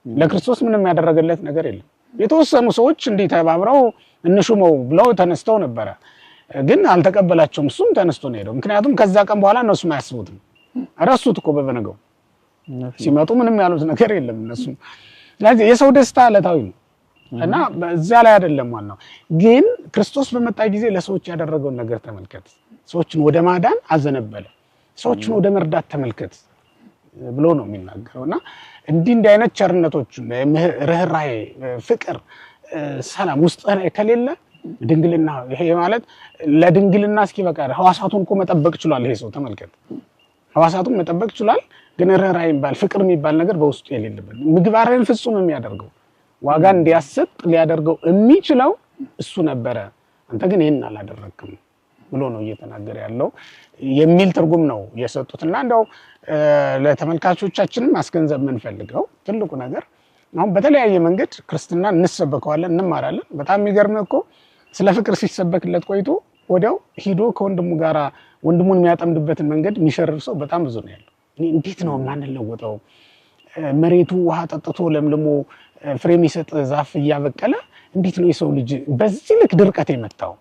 ለክርስቶስ ምንም ያደረገለት ነገር የለም። የተወሰኑ ሰዎች እንዲህ ተባብረው እንሹመው ብለው ተነስተው ነበረ፣ ግን አልተቀበላቸውም። እሱም ተነስቶ ነው ሄደው። ምክንያቱም ከዛ ቀን በኋላ እነሱም አያስቡትም፣ ረሱት እኮ በበነገው ሲመጡ ምንም ያሉት ነገር የለም እነሱ። ስለዚህ የሰው ደስታ ዕለታዊ ነው። እና በዛ ላይ አይደለም ዋናው ግን ክርስቶስ በመጣ ጊዜ ለሰዎች ያደረገውን ነገር ተመልከት ሰዎችን ወደ ማዳን አዘነበለ ሰዎችን ወደ መርዳት ተመልከት ብሎ ነው የሚናገረውና እንዲህ አይነት ቸርነቶች ርህራሄ ፍቅር ሰላም ውስጥ ላይ ከሌለ ድንግልና ይሄ ማለት ለድንግልና እስኪበቃ ሐዋሳቱን እኮ መጠበቅ ይችላል ይሄ ሰው ተመልከት ሐዋሳቱን መጠበቅ ይችላል ግን ርህራሄ የሚባል ፍቅር የሚባል ነገር በውስጡ የሌለበት ምግባርን ፍጹም የሚያደርገው ዋጋ እንዲያሰጥ ሊያደርገው የሚችለው እሱ ነበረ አንተ ግን ይሄን አላደረክም ብሎ ነው እየተናገረ ያለው የሚል ትርጉም ነው የሰጡትና እንደው ለተመልካቾቻችንም ማስገንዘብ የምንፈልገው ትልቁ ነገር አሁን በተለያየ መንገድ ክርስትና እንሰበከዋለን እንማራለን በጣም የሚገርመው እኮ ስለ ፍቅር ሲሰበክለት ቆይቶ ወዲያው ሂዶ ከወንድሙ ጋራ ወንድሙን የሚያጠምድበትን መንገድ የሚሸርር ሰው በጣም ብዙ ነው ያለው እንዴት ነው ማንለወጠው መሬቱ ውሃ ጠጥቶ ለምልሞ ፍሬ የሚሰጥ ዛፍ እያበቀለ እንዴት ነው የሰው ልጅ በዚህ ልክ ድርቀት የመጣው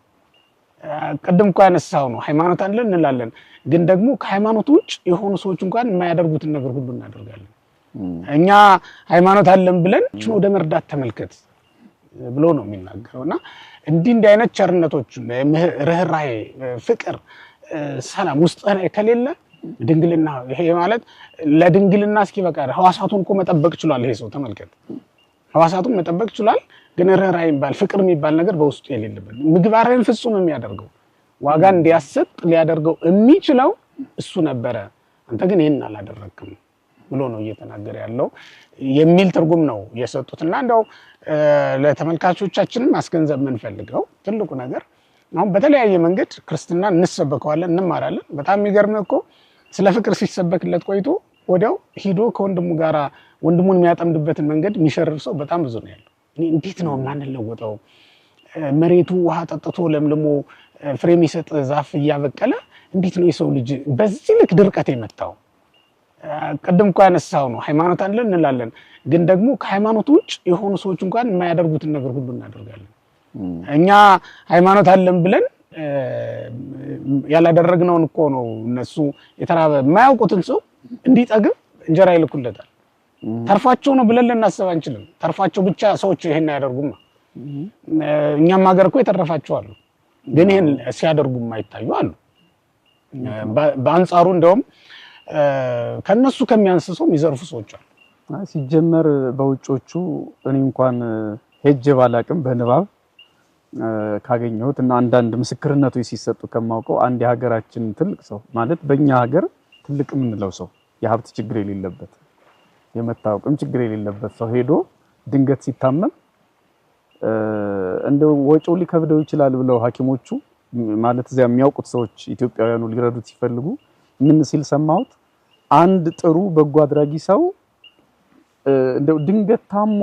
ቀደም እንኳን ያነሳው ነው ሃይማኖት አለን እንላለን ግን ደግሞ ከሃይማኖት ውጭ የሆኑ ሰዎች እንኳን የማያደርጉትን ነገር ሁሉ እናደርጋለን እኛ ሃይማኖት አለን ብለን ወደ መርዳት ተመልከት ብሎ ነው የሚናገረውና እንዲህ አይነት ቸርነቶች ርህራሄ ፍቅር ሰላም ውስጥ ላይ ከሌለ ድንግልና ይሄ ማለት ለድንግልና እስኪበቃ ሐዋሳቱን እኮ መጠበቅ ይችላል ይሄ ሰው ተመልከት ሐዋሳቱን መጠበቅ ይችላል ግን ርህራሄ የሚባል ፍቅር የሚባል ነገር በውስጡ የሌለበት ምግባርን ፍጹም የሚያደርገው ዋጋ እንዲያሰጥ ሊያደርገው የሚችለው እሱ ነበረ አንተ ግን ይሄን አላደረክም ብሎ ነው እየተናገረ ያለው የሚል ትርጉም ነው የሰጡትና እንደው ለተመልካቾቻችንም ማስገንዘብ የምንፈልገው ትልቁ ነገር አሁን በተለያየ መንገድ ክርስትና እንሰበከዋለን እንማራለን በጣም የሚገርመው እኮ ስለ ፍቅር ሲሰበክለት ቆይቶ ወዲያው ሂዶ ከወንድሙ ጋራ ወንድሙን የሚያጠምድበትን መንገድ የሚሸርር ሰው በጣም ብዙ ነው ያለው እንዴት ነው ማንለወጠው መሬቱ ውሃ ጠጥቶ ለምልሞ ፍሬ የሚሰጥ ዛፍ እያበቀለ እንዴት ነው የሰው ልጅ በዚህ ልክ ድርቀት የመጣው ቀደም እንኳን ያነሳው ነው ሃይማኖት አለን እንላለን ግን ደግሞ ከሃይማኖት ውጭ የሆኑ ሰዎች እንኳን የማያደርጉትን ነገር ሁሉ እናደርጋለን እኛ ሃይማኖት አለን ብለን ያላደረግነውን እኮ ነው እነሱ የተራበ የማያውቁትን ሰው እንዲጠግብ እንጀራ ይልኩለታል ተርፋቸው ነው ብለን ልናስብ አንችልም ተርፋቸው ብቻ ሰዎች ይሄን ያደርጉማ እኛም ሀገር እኮ የተረፋቸው አሉ ግን ይሄን ሲያደርጉ የማይታዩ አሉ በአንጻሩ እንደውም ከነሱ ከሚያንስሰው የሚዘርፉ ሰዎች አሉ ሲጀመር በውጮቹ እኔ እንኳን ሄጄ ባላቅም በንባብ ካገኘሁት እና አንዳንድ ምስክርነቶች ሲሰጡ ከማውቀው አንድ የሀገራችን ትልቅ ሰው ማለት በእኛ ሀገር ትልቅ የምንለው ሰው የሀብት ችግር የሌለበት የመታወቅም ችግር የሌለበት ሰው ሄዶ ድንገት ሲታመም እንደው ወጪው ሊከብደው ይችላል ብለው ሐኪሞቹ ማለት እዚያ የሚያውቁት ሰዎች ኢትዮጵያውያኑ ሊረዱት ሲፈልጉ ምን ሲል ሰማሁት አንድ ጥሩ በጎ አድራጊ ሰው እንደው ድንገት ታሞ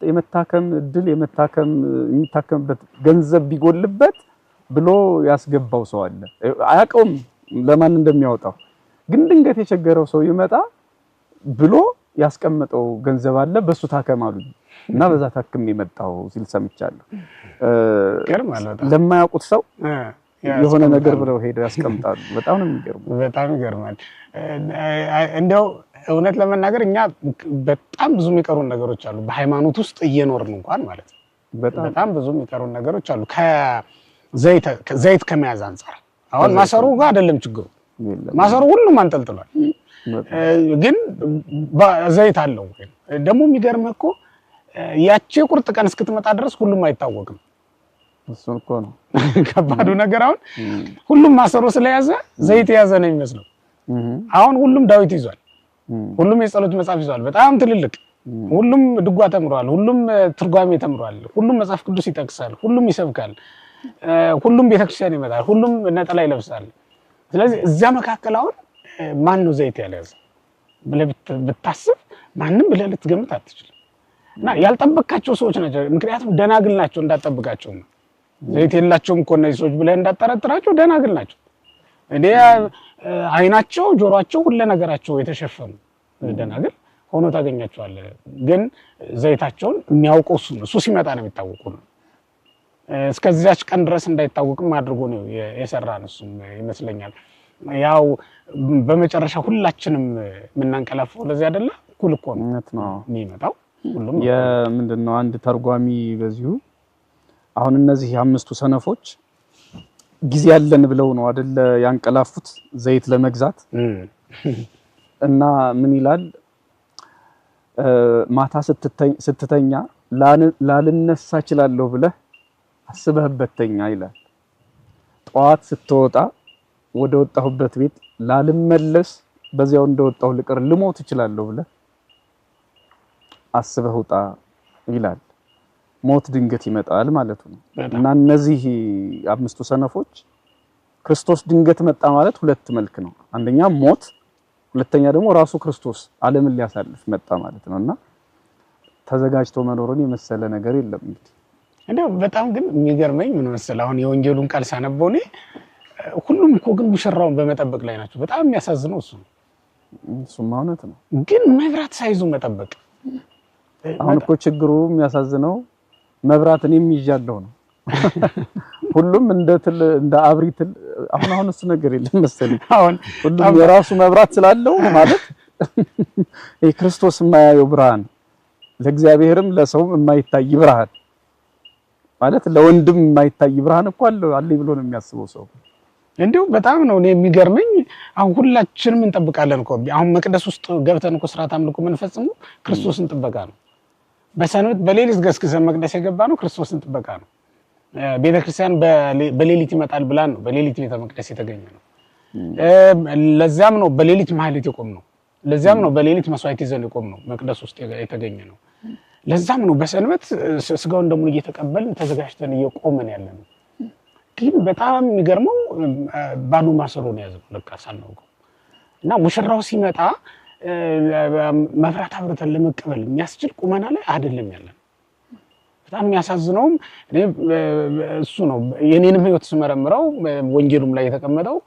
የመታከም እድል የሚታከምበት ገንዘብ ቢጎልበት ብሎ ያስገባው ሰው አለ አያውቀውም ለማን እንደሚያወጣው ግን ድንገት የቸገረው ሰው ይመጣ ብሎ ያስቀመጠው ገንዘብ አለ በሱ ታከማሉ እና በዛ ታክም የመጣው ሲል ሰምቻለሁ ለማያውቁት ሰው የሆነ ነገር ብለው ሄደው ያስቀምጣሉ በጣም ነው የሚገርመው በጣም ይገርማል እንደው እውነት ለመናገር እኛ በጣም ብዙ የሚቀሩን ነገሮች አሉ በሃይማኖት ውስጥ እየኖርን እንኳን ማለት ነው በጣም ብዙ የሚቀሩን ነገሮች አሉ ከዘይት ከመያዝ አንፃር አሁን ማሰሩ ጋር አይደለም ችግሩ ማሰሩ ሁሉም አንጠልጥሏል ግን ዘይት አለው ደግሞ የሚገርም እኮ ያቺ ቁርጥ ቀን እስክትመጣ ድረስ ሁሉም አይታወቅም እሱ እኮ ነው ከባዱ ነገር አሁን ሁሉም ማሰሮ ስለያዘ ዘይት ያዘ ነው የሚመስለው አሁን ሁሉም ዳዊት ይዟል ሁሉም የጸሎት መጽሐፍ ይዟል በጣም ትልልቅ ሁሉም ድጓ ተምሯል ሁሉም ትርጓሜ ተምሯል ሁሉም መጽሐፍ ቅዱስ ይጠቅሳል ሁሉም ይሰብካል ሁሉም ቤተክርስቲያን ይመጣል ሁሉም ነጠላ ይለብሳል ስለዚህ እዛ መካከል አሁን ማን ነው ዘይት ያለያዘ ብለህ ብታስብ ማንንም ብለህ ልትገምት አትችልም እና ያልጠበቃቸው ሰዎች ናቸው ምክንያቱም ደናግል ናቸው እንዳጠብቃቸው ነው ዘይት የላቸውም እኮ እነዚህ ሰዎች ብለህ እንዳጠረጥራቸው ደናግል ናቸው እንዴ አይናቸው ጆሮአቸው ሁሉ ነገራቸው የተሸፈኑ ደናግል ሆኖ ታገኛቸዋለህ ግን ዘይታቸውን የሚያውቀው እሱ ሲመጣ ነው የሚታወቀው እስከዚያች ቀን ድረስ እንዳይታወቅም አድርጎ ነው የሰራን እሱም ይመስለኛል ያው በመጨረሻ ሁላችንም ምናንቀላፈው ለዚህ አይደለ ኩል እኮ ነው የሚመጣው ሁሉም የምንድነው አንድ ተርጓሚ በዚሁ አሁን እነዚህ አምስቱ ሰነፎች ጊዜ ያለን ብለው ነው አይደል ያንቀላፉት ዘይት ለመግዛት እና ምን ይላል ማታ ስትተኛ ላልነሳ እችላለሁ ብለህ አስበህበተኛ ይላል ጧት ስትወጣ ወደ ወጣሁበት ቤት ላልመለስ በዚያው እንደወጣሁ ልቀር ልሞት እችላለሁ ብለህ አስበህ ውጣ ይላል ሞት ድንገት ይመጣል ማለት ነው እና እነዚህ አምስቱ ሰነፎች ክርስቶስ ድንገት መጣ ማለት ሁለት መልክ ነው አንደኛ ሞት ሁለተኛ ደግሞ ራሱ ክርስቶስ ዓለምን ሊያሳልፍ መጣ ማለት ነውና ተዘጋጅቶ መኖርን የመሰለ ነገር የለም እንግዲህ እንደው በጣም ግን የሚገርመኝ ምን መሰለህ አሁን የወንጌሉን ቃል ሳነበው እኔ ሁሉም እኮ ግን ሙሽራውን በመጠበቅ ላይ ናቸው በጣም የሚያሳዝነው እሱማ እውነት ነው ግን መብራት ሳይዙ መጠበቅ አሁን እኮ ችግሩ የሚያሳዝነው መብራትን የሚይዣለው ነው ሁሉም እንደ አብሪትል አሁን እሱ ነገር የለም መሰለኝ አሁን ሁሉም የራሱ መብራት ስላለው ማለት የክርስቶስ የማያየው ብርሃን ለእግዚአብሔርም ለሰውም የማይታይ ብርሃን ማለት ለወንድም የማይታይ ብርሃን እኮ አለኝ ብሎ ነው የሚያስበው ሰው እንደው በጣም ነው እኔ የሚገርመኝ አሁን ሁላችንም እንጠብቃለን እኮ አሁን መቅደስ ውስጥ ገብተን እኮ ሥርዓተ አምልኮ የምንፈጽመው ክርስቶስን ጥበቃ ነው በሰንበት በሌሊት ገስግሰን መቅደስ የገባ ነው ክርስቶስን ጥበቃ ነው ቤተክርስቲያን በሌሊት ይመጣል ብላን ነው በሌሊት ቤተ መቅደስ የተገኘ ነው ለዛም ነው በሌሊት ማህሌት የቆም ነው ለዛም ነው በሌሊት መስዋዕት ይዘን የቆም ነው መቅደስ ውስጥ የተገኘ ነው ለዛም ነው በሰንበት ስጋውን ደሙን እየተቀበልን ተዘጋጅተን እየቆመን ያለነው ግን በጣም የሚገርመው ባዶ ማሰሮ ነው ያዘው ለካ ሳናውቀው እና ሙሽራው ሲመጣ መብራት አብረተን ለመቀበል የሚያስችል ቁመና ላይ አይደለም ያለን በጣም የሚያሳዝነው እሱ ነው የኔንም ህይወት ስመረምረው ወንጌሉም ላይ የተቀመጠው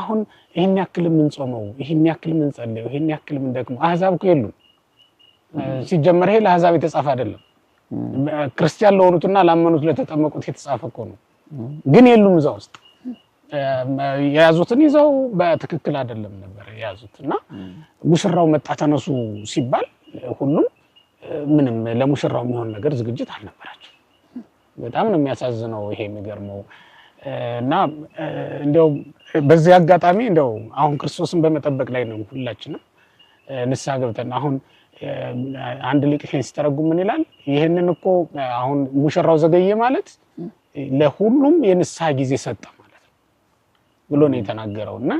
አሁን ይሄን ያክል ምን ጾመው ይሄን ያክል ምን ጸልየው ይሄን ያክል ምን ደግሞ አህዛብ እኮ የሉም ሲጀመር ይሄ ለአህዛብ የተጻፈ አይደለም ክርስቲያን ለሆኑትና ላመኑት ለተጠመቁት የተጻፈ እኮ ነው ግን የሉም እዛ ውስጥ የያዙትን ይዘው በትክክል አይደለም ነበር የያዙትና ሙሽራው መጣ ተነሱ ሲባል ሁሉም ምንም ለሙሽራው የሚሆን ነገር ዝግጅት አልነበራቸው በጣም ነው የሚያሳዝነው ይሄ የሚገርመው እና እንደው በዚህ አጋጣሚ እንደው አሁን ክርስቶስን በመጠበቅ ላይ ነው ሁላችንም ንስሐ ገብተን አሁን አንድ ሊቅ ሲተረጉም ምን ይላል ይሄንን እኮ አሁን ሙሽራው ዘገየ ማለት ለሁሉም የንስሐ ጊዜ ሰጠ ማለት ነው ብሎ ነው የተናገረውና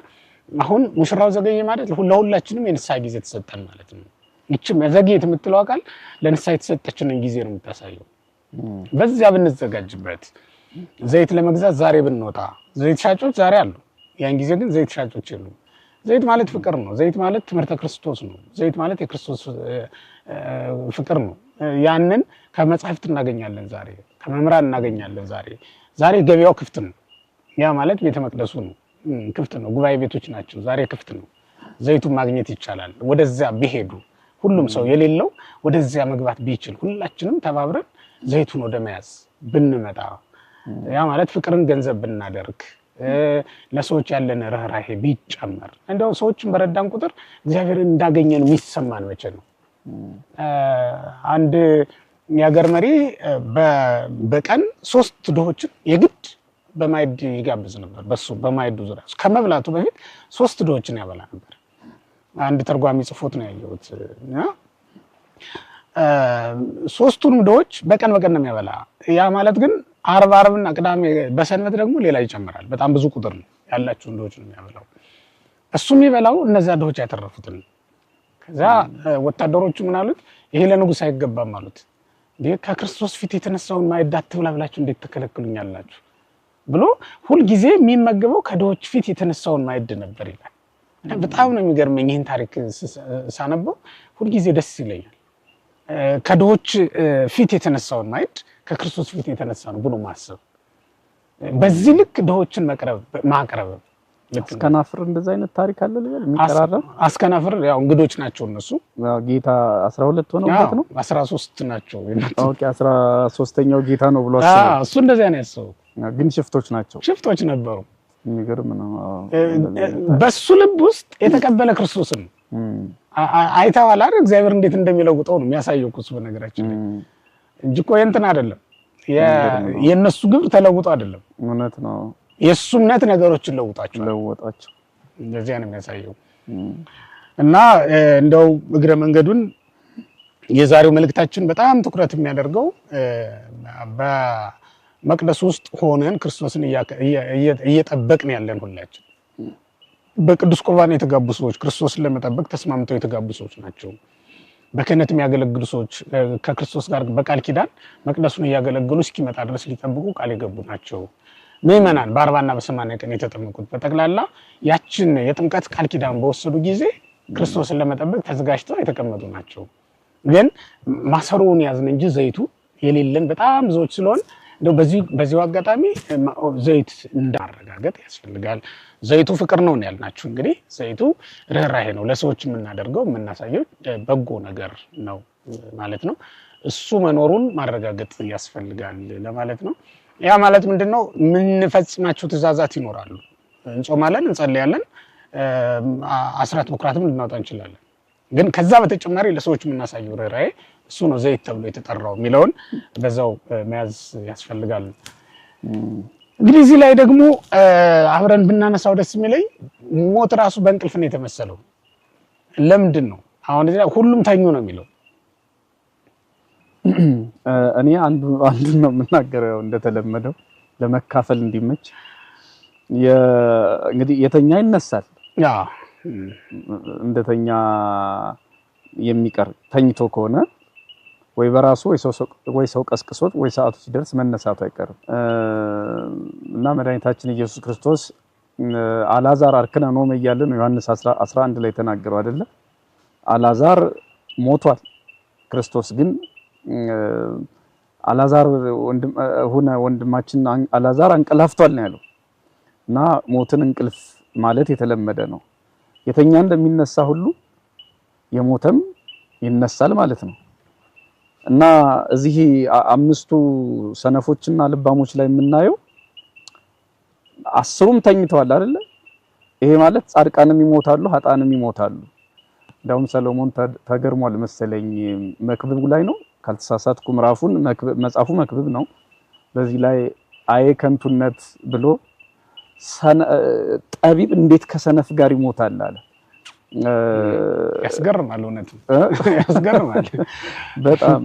አሁን ሙሽራው ዘገየ ማለት ለሁላችንም የንስሐ ጊዜ ተሰጠን ማለት ነው እቺ መዘግየት የምትለው ቃል ለንስሐ የተሰጠችንን ጊዜ ነው የምታሳየው በዚያ ብንዘጋጅበት ዘይት ለመግዛት ዛሬ ብንወጣ ዘይት ሻጮች ዛሬ አሉ ያን ጊዜ ግን ዘይት ሻጮች የሉም ዘይት ማለት ፍቅር ነው ዘይት ማለት ትምህርተ ክርስቶስ ነው ዘይት ማለት የክርስቶስ ፍቅር ነው ያንን ከመጻሕፍት እናገኛለን ዛሬ ከመምራን እናገኛለን ዛሬ ገበያው ክፍት ነው ያ ማለት ቤተ መቅደሱ ነው ክፍት ነው ጉባኤ ቤቶች ናቸው ዛሬ ክፍት ነው ዘይቱን ማግኘት ይቻላል ወደዚያ ቢሄዱ ሁሉም ሰው የሌለው ወደዚያ መግባት ቢችል ሁላችንም ተባብረን ዘይቱን ወደ መያዝ ብንመጣ ያ ማለት ፍቅርን ገንዘብ ብናደርግ ለሰዎች ያለን ርህራሄ ቢጨመር እንደው ሰዎችን በረዳን ቁጥር እግዚአብሔርን እንዳገኘን የሚሰማን መቼ ነው አንድ የሀገር መሪ በቀን 3 ድሆችን የግድ በማይድ ይጋብዝ ነበር በሱ በማይዱ ዙሪያ ከመብላቱ በፊት 3 ድሆችን ያበላ ነበር አንድ ተርጓሚ ጽፎት ነው ያየሁት ሶስቱንም ድሆች በቀን ነው የሚያበላ ያ ማለት ግን አርብና ቅዳሜ በሰንበት ደግሞ ሌላ ይጨምራል በጣም ብዙ ቁጥር ነው ያላችሁ ድሆች ነው የሚያበላው እሱም ይበላው እነዛ ድሆች ያተረፉትን ከዛ ወታደሮቹ ምን አሉት ይሄ ለንጉስ አይገባም ማለት ከክርስቶስ ፊት የተነሳውን ማዕድ አትብላ ብላችሁ እንዴት ተከለክሉኛላችሁ ብሎ ሁሉ ጊዜ የሚመገበው ከድሆች ፊት የተነሳውን ማዕድ ነበር ይላል በጣም ነው የሚገርመኝ ይሄን ታሪክ ሳነበው ሁሉ ጊዜ ደስ ይለኛል ከድሆች ፊት የተነሳውን ማዕድ ከክርስቶስ ፊት የተነሳ ነው ብሎ ማሰብ በዚህ ልክ ድሆችን ማቅረብ አስከናፍር እንደዛ አይነት ታሪክ አለ ልበል የሚቀራረብ አስከናፍር ያው እንግዶች ናቸው እነሱ ጌታ 12 ሆነውበት ነው 13 ናቸው ኦኬ 13ኛው ጌታ ነው ብሎ አሰበ እሱ እንደዛ ነው ያሰበው ግን ሽፍቶች ነበሩ የሚገርም ነው በሱ ልብ ውስጥ የተቀበለ ክርስቶስን አይተዋል አይደል? እግዚአብሔር እንዴት እንደሚለውጠው ነው የሚያሳየው እሱ በነገራችን ላይ እንጂ እኮ እንትን አይደለም። የነሱ ግብር ተለውጦ አይደለም። እውነት ነው። የሱ እምነት ነገሮችን ለውጣቸው እንደዚህ ነው የሚያሳየው። እና እንደው እግረ መንገዱን የዛሬው መልእክታችን በጣም ትኩረት የሚያደርገው በመቅደስ ውስጥ ሆነን ክርስቶስን እየጠበቅን ያለን ሁላችን በቅዱስ ቁርባን የተጋቡ ሰዎች ክርስቶስን ለመጠበቅ ተስማምተው የተጋቡ ሰዎች ናቸው። በክህነት የሚያገለግሉ ሰዎች ከክርስቶስ ጋር በቃል ኪዳን መቅደሱን እያገለገሉ እስኪመጣ ድረስ ሊጠብቁ ቃል የገቡ ናቸው። ምዕመናን በ40 እና በ80 ቀን የተጠመቁት በጠቅላላ ያችን የጥምቀት ቃል ኪዳን በወሰዱ ጊዜ ክርስቶስን ለመጠበቅ ተዘጋጅተው የተቀመጡ ናቸው። ግን ማሰሮውን ያዝን እንጂ ዘይቱ የሌለን በጣም ብዙዎች ስለሆን እንደው በዚሁ አጋጣሚ ዘይት እንዳረጋገጥ ያስፈልጋል። ዘይቱ ፍቅር ነው ያልናችሁ እንግዲህ ዘይቱ ርህራሄ ነው። ለሰዎች የምናደርገው የምናሳየው በጎ ነገር ነው ማለት ነው። እሱ መኖሩን ማረጋገጥ ያስፈልጋል ለማለት ነው። ያ ማለት ምንድነው? የምንፈጽማቸው ትእዛዛት ይኖራሉ። እንጾማለን፣ እንጸልያለን፣ አስራት በኩራትም ልናወጣ እንችላለን። ግን ከዛ በተጨማሪ ለሰዎች የምናሳየው ርህራሄ እሱ ነው ዘይት ተብሎ የተጠራው የሚለውን በዛው መያዝ ያስፈልጋል። እንግዲህ እዚህ ላይ ደግሞ አብረን ብናነሳው ደስ የሚለኝ ሞት ራሱ በእንቅልፍ ነው የተመሰለው። ለምንድን ነው አሁን እዚህ ላይ ሁሉም ተኙ ነው የሚለው? እኔ አንዱ ነው የምናገረው እንደተለመደው ለመካፈል እንዲመች። እንግዲህ የተኛ ይነሳል። እንደተኛ የሚቀር ተኝቶ ከሆነ ወይ በራሱ ወይ ሰው ቀስቅሶት ወይ ሰዓቱ ሲደርስ መነሳቱ አይቀርም እና መድኃኒታችን ኢየሱስ ክርስቶስ አልዓዛር አርክነ ኖመ እያለ ነው ዮሐንስ 11 ላይ ተናገረው አይደለ? አልዓዛር ሞቷል። ክርስቶስ ግን አልዓዛር ወንድማችን አልዓዛር አንቀላፍቷል ነው ያለው። እና ሞትን እንቅልፍ ማለት የተለመደ ነው። የተኛ እንደሚነሳ ሁሉ የሞተም ይነሳል ማለት ነው። እና እዚህ አምስቱ ሰነፎችና ልባሞች ላይ የምናየው 10ም ተኝተዋል አይደለ? ይሄ ማለት ጻድቃንም ይሞታሉ፣ ኃጥአንም ይሞታሉ። እንዳውም ሰሎሞን ተገርሟል መሰለኝ መክብብ ላይ ነው ካልተሳሳትኩ፣ መጽሐፉ መክብብ ነው። በዚህ ላይ አየ ከንቱነት ብሎ ጠቢብ እንዴት ከሰነፍ ጋር ይሞታል አለ። ያስገርማል፣ እውነት ያስገርማል። በጣም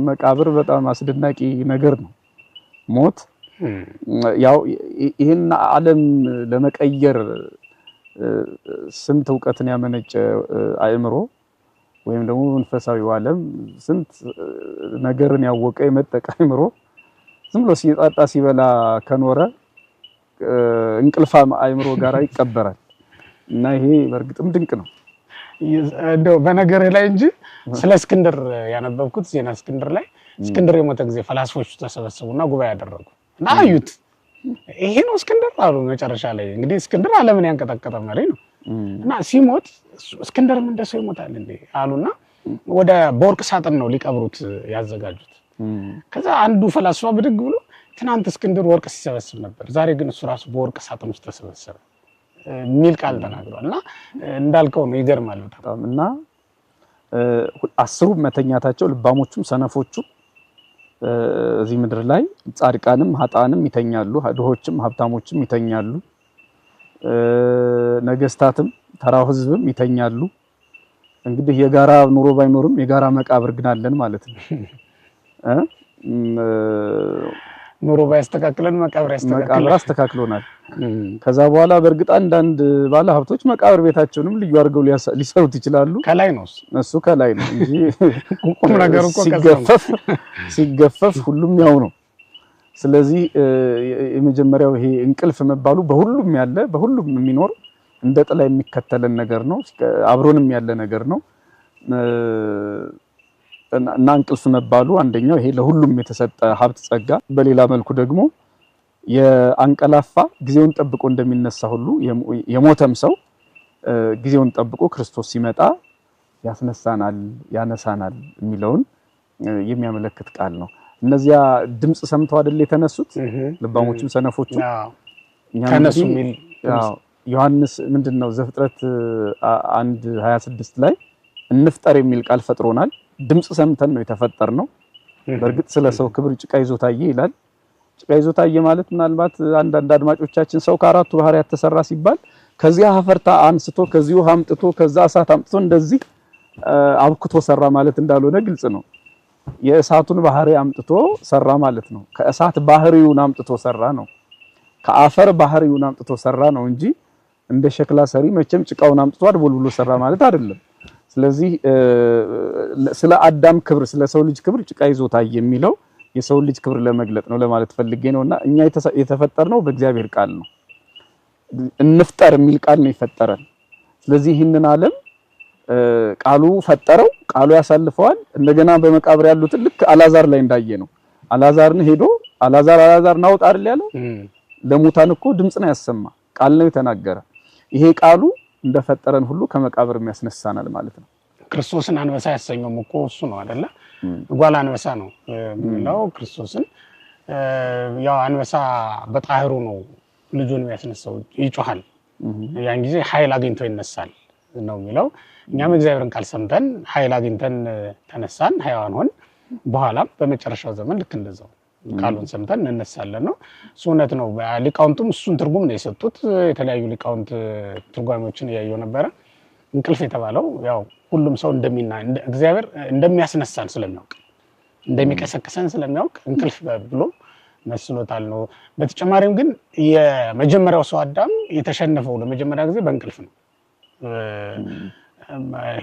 መቃብር በጣም አስደናቂ ነገር ነው። ሞት ያው ይሄን ዓለም ለመቀየር ስንት ዕውቀትን ያመነጨ አእምሮ ወይም ደግሞ መንፈሳዊው ዓለም ስንት ነገርን ያወቀ የመጠቀ አእምሮ ዝም ብሎ ሲጣጣ ሲበላ ከኖረ እንቅልፋም አእምሮ ጋር ይቀበራል። እና ይሄ በእርግጥም ድንቅ ነው። እንደው በነገር ላይ እንጂ ስለ እስክንድር ያነበብኩት ዜና እስክንድር ላይ እስክንድር የሞተ ጊዜ ፈላስፎቹ ተሰበሰቡና ጉባኤ ያደረጉ እና አዩት። ይሄ ነው እስክንድር አሉ። መጨረሻ ላይ እንግዲህ እስክንድር ዓለምን ያንቀጠቀጠ መሪ ነው እና ሲሞት እስክንድርም እንደሰው ይሞታል እንዴ አሉና ወደ በወርቅ ሳጥን ነው ሊቀብሩት ያዘጋጁት። ከዛ አንዱ ፈላስፋ ብድግ ብሎ ትናንት እስክንድር ወርቅ ሲሰበስብ ነበር፣ ዛሬ ግን እሱ ራሱ በወርቅ ሳጥን ውስጥ ተሰበሰበ የሚል ቃል ተናግሯል። እና እንዳልከው ነው፣ ይገርማል በጣም። እና 10ሩ መተኛታቸው ልባሞቹም ሰነፎቹም እዚህ ምድር ላይ ጻድቃንም ኃጥአንም ይተኛሉ፣ ድሆችም ሀብታሞችም ይተኛሉ፣ ነገስታትም ተራው ህዝብም ይተኛሉ። እንግዲህ የጋራ ኑሮ ባይኖርም የጋራ መቃብር ግን አለን ማለት ነው። ኑሮ ባያስተካክለን መቃብር ያስተካክሎናል። ከዛ በኋላ በእርግጥ አንዳንድ ባለ ሀብቶች መቃብር ቤታቸውንም ልዩ አድርገው ሊሰሩት ይችላሉ። ከላይ ነው እሱ ከላይ ነው እንጂ ቁም ነገሩ እኮ ሲገፈፍ ሁሉም ያው ነው። ስለዚህ የመጀመሪያው ይሄ እንቅልፍ መባሉ በሁሉም ያለ በሁሉም የሚኖር እንደ ጥላ የሚከተለን ነገር ነው። አብሮንም ያለ ነገር ነው። እና እንቅልፍ መባሉ አንደኛው ይሄ ለሁሉም የተሰጠ ሀብት ጸጋ፣ በሌላ መልኩ ደግሞ የአንቀላፋ ጊዜውን ጠብቆ እንደሚነሳ ሁሉ የሞተም ሰው ጊዜውን ጠብቆ ክርስቶስ ሲመጣ ያስነሳናል፣ ያነሳናል የሚለውን የሚያመለክት ቃል ነው። እነዚያ ድምጽ ሰምተው አይደል የተነሱት ልባሞችም ሰነፎችም። ተነሱ ሚል ዮሐንስ ምንድነው ዘፍጥረት 1:26 ላይ እንፍጠር የሚል ቃል ፈጥሮናል። ድምጽ ሰምተን ነው የተፈጠርነው። በእርግጥ ስለ ሰው ክብር ጭቃ ይዞ ታየ ይላል። ጭቃ ይዞ ታየ ማለት ምናልባት አንዳንድ አድማጮቻችን ሰው ከአራቱ ባህሪያት ተሰራ ሲባል ከዚያ አፈርታ አንስቶ ከዚሁ አምጥቶ ከዛ እሳት አምጥቶ እንደዚህ አብክቶ ሰራ ማለት እንዳልሆነ ግልጽ ነው። የእሳቱን ባህሪ አምጥቶ ሰራ ማለት ነው። ከእሳት ባህሪውን አምጥቶ ሰራ ነው። ከአፈር ባህሪውን አምጥቶ ሰራ ነው እንጂ እንደ ሸክላ ሰሪ መቼም ጭቃውን አምጥቶ አድቦልብሎ ሰራ ማለት አይደለም። ስለዚህ ስለ አዳም ክብር ስለ ሰው ልጅ ክብር ጭቃ ይዞ ታየ የሚለው የሰው ልጅ ክብር ለመግለጥ ነው ለማለት ፈልጌ ነውና እኛ የተፈጠርነው በእግዚአብሔር ቃል ነው። እንፍጠር የሚል ቃል ነው የፈጠረን። ስለዚህ ይህንን ዓለም ቃሉ ፈጠረው፣ ቃሉ ያሳልፈዋል። እንደገና በመቃብር ያሉትን ልክ አላዛር ላይ እንዳየ ነው። አላዛርን ሄዶ አላዛር ናውጣ አይደል ያለው? ለሙታን እኮ ድምጽ ነው ያሰማ፣ ቃል ነው የተናገረ። ይሄ ቃሉ እንደፈጠረን ሁሉ ከመቃብር የሚያስነሳናል ማለት ነው። ክርስቶስን አንበሳ ያሰኘውም እኮ እሱ ነው አይደለ? ጓላ አንበሳ ነው የሚለው ክርስቶስን። ያው አንበሳ በጣህሩ ነው ልጁን የሚያስነሳው፣ ይጮሃል። ያን ጊዜ ኃይል አግኝቶ ይነሳል ነው የሚለው። እኛም እግዚአብሔርን ቃል ሰምተን ኃይል አግኝተን ተነሳን፣ ሕያዋን ሆን። በኋላም በመጨረሻው ዘመን ልክ እንደዛው ቃሉን ሰምተን እንነሳለን ነው። እሱ እውነት ነው። ሊቃውንቱም እሱን ትርጉም ነው የሰጡት። የተለያዩ ሊቃውንት ትርጓሜዎችን እያየሁ ነበረ። እንቅልፍ የተባለው ያው ሁሉም ሰው እግዚአብሔር እንደሚያስነሳን ስለሚያውቅ እንደሚቀሰቅሰን ስለሚያውቅ እንቅልፍ ብሎ መስሎታል ነው። በተጨማሪም ግን የመጀመሪያው ሰው አዳም የተሸነፈው ለመጀመሪያ ጊዜ በእንቅልፍ ነው።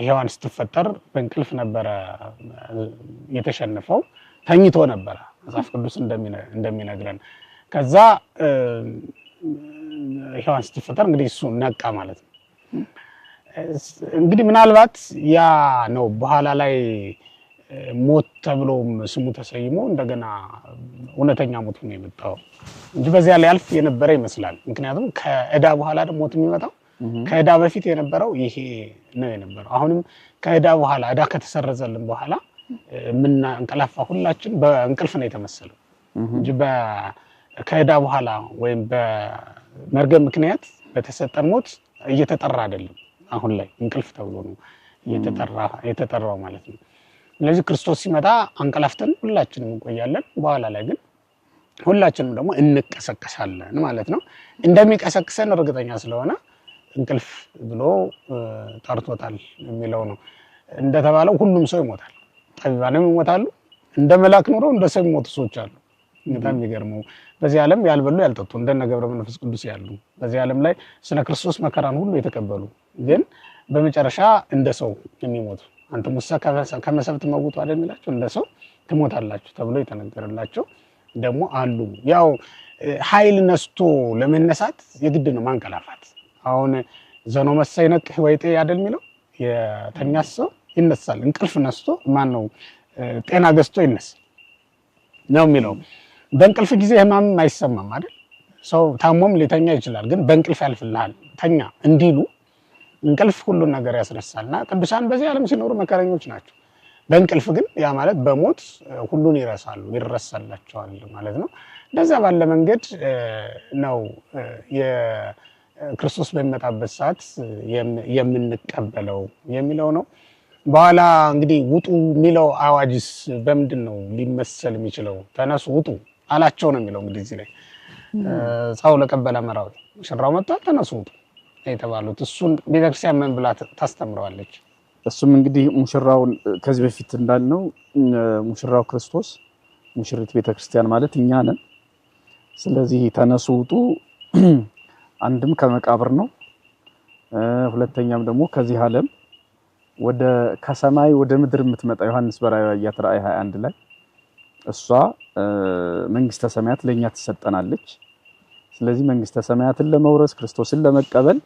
ሔዋን ስትፈጠር በእንቅልፍ ነበረ የተሸነፈው፣ ተኝቶ ነበረ መጽሐፍ ቅዱስ እንደሚነግረን። ከዛ ሔዋን ስትፈጠር እንግዲህ እሱ ነቃ ማለት ነው። እንግዲህ ምናልባት ያ ነው በኋላ ላይ ሞት ተብሎም ስሙ ተሰይሞ እንደገና እውነተኛ ሞት ነው የመጣው እንጂ በዚያ ላይ አልፍ የነበረ ይመስላል። ምክንያቱም ከዕዳ በኋላ ደግሞ ሞት የሚመጣው ከዕዳ በፊት የነበረው ይሄ ነው የነበረው። አሁንም ከዕዳ በኋላ ዕዳ ከተሰረዘልን በኋላ እንቀላፋ ሁላችን በእንቅልፍ ነው የተመሰለው እንጂ ከዕዳ በኋላ ወይም በመርገም ምክንያት በተሰጠን ሞት እየተጠራ አይደለም። አሁን ላይ እንቅልፍ ተብሎ ነው የተጠራው ማለት ነው። ስለዚህ ክርስቶስ ሲመጣ አንቀላፍተን ሁላችንም እንቆያለን። በኋላ ላይ ግን ሁላችንም ደግሞ እንቀሰቀሳለን ማለት ነው። እንደሚቀሰቅሰን እርግጠኛ ስለሆነ እንቅልፍ ብሎ ጠርቶታል የሚለው ነው። እንደተባለው ሁሉም ሰው ይሞታል። ጠቢባንም ይሞታሉ። እንደ መልአክ ኖሮ እንደ ሰው የሚሞቱ ሰዎች አሉ። በጣም የሚገርመው በዚህ ዓለም ያልበሉ ያልጠጡ እንደነ ገብረ መንፈስ ቅዱስ ያሉ በዚህ ዓለም ላይ ስለ ክርስቶስ መከራን ሁሉ የተቀበሉ ግን በመጨረሻ እንደ ሰው የሚሞቱ አንተ ሙሳ ከመሰብት መውጡ አይደል የሚላቸው እንደ ሰው ትሞታላችሁ ተብሎ የተነገረላቸው ደግሞ አሉ። ያው ኃይል ነስቶ ለመነሳት የግድ ነው ማንቀላፋት። አሁን ዘኖ መሳይ ነቅህ ወይጤ አይደል የሚለው የተኛ ሰው ይነሳል። እንቅልፍ ነስቶ ማን ነው ጤና ገዝቶ ይነሳል ነው የሚለው። በእንቅልፍ ጊዜ ህማም አይሰማም አይደል? ሰው ታሞም ሊተኛ ይችላል፣ ግን በእንቅልፍ ያልፍልሃል ተኛ እንዲሉ እንቅልፍ ሁሉን ነገር ያስነሳልና ቅዱሳን በዚህ ዓለም ሲኖሩ መከረኞች ናቸው። በእንቅልፍ ግን ያ ማለት በሞት ሁሉን ይረሳላቸዋል ማለት ነው። እንደዛ ባለ መንገድ ነው የክርስቶስ በሚመጣበት ሰዓት የምንቀበለው የሚለው ነው። በኋላ እንግዲህ ውጡ የሚለው አዋጅስ በምንድን ነው ሊመሰል የሚችለው? ተነሱ ውጡ አላቸው ነው የሚለው። እንግዲህ እዚህ ላይ ጻው ለቀበለ መራዊ ሙሽራው መጥቷል ተነሱ ውጡ የተባሉት እሱን ቤተክርስቲያን ምን ብላ ታስተምረዋለች? እሱም እንግዲህ ሙሽራውን ከዚህ በፊት እንዳልነው ሙሽራው ክርስቶስ፣ ሙሽሪት ቤተክርስቲያን ማለት እኛ ነን። ስለዚህ ተነሱ ውጡ አንድም ከመቃብር ነው፣ ሁለተኛም ደግሞ ከዚህ ዓለም ወደ ከሰማይ ወደ ምድር የምትመጣ ዮሐንስ በራእይ 21 ላይ እሷ መንግስተ ሰማያት ለኛ ትሰጠናለች። ስለዚህ መንግስተ ሰማያትን ለመውረስ ክርስቶስን ለመቀበል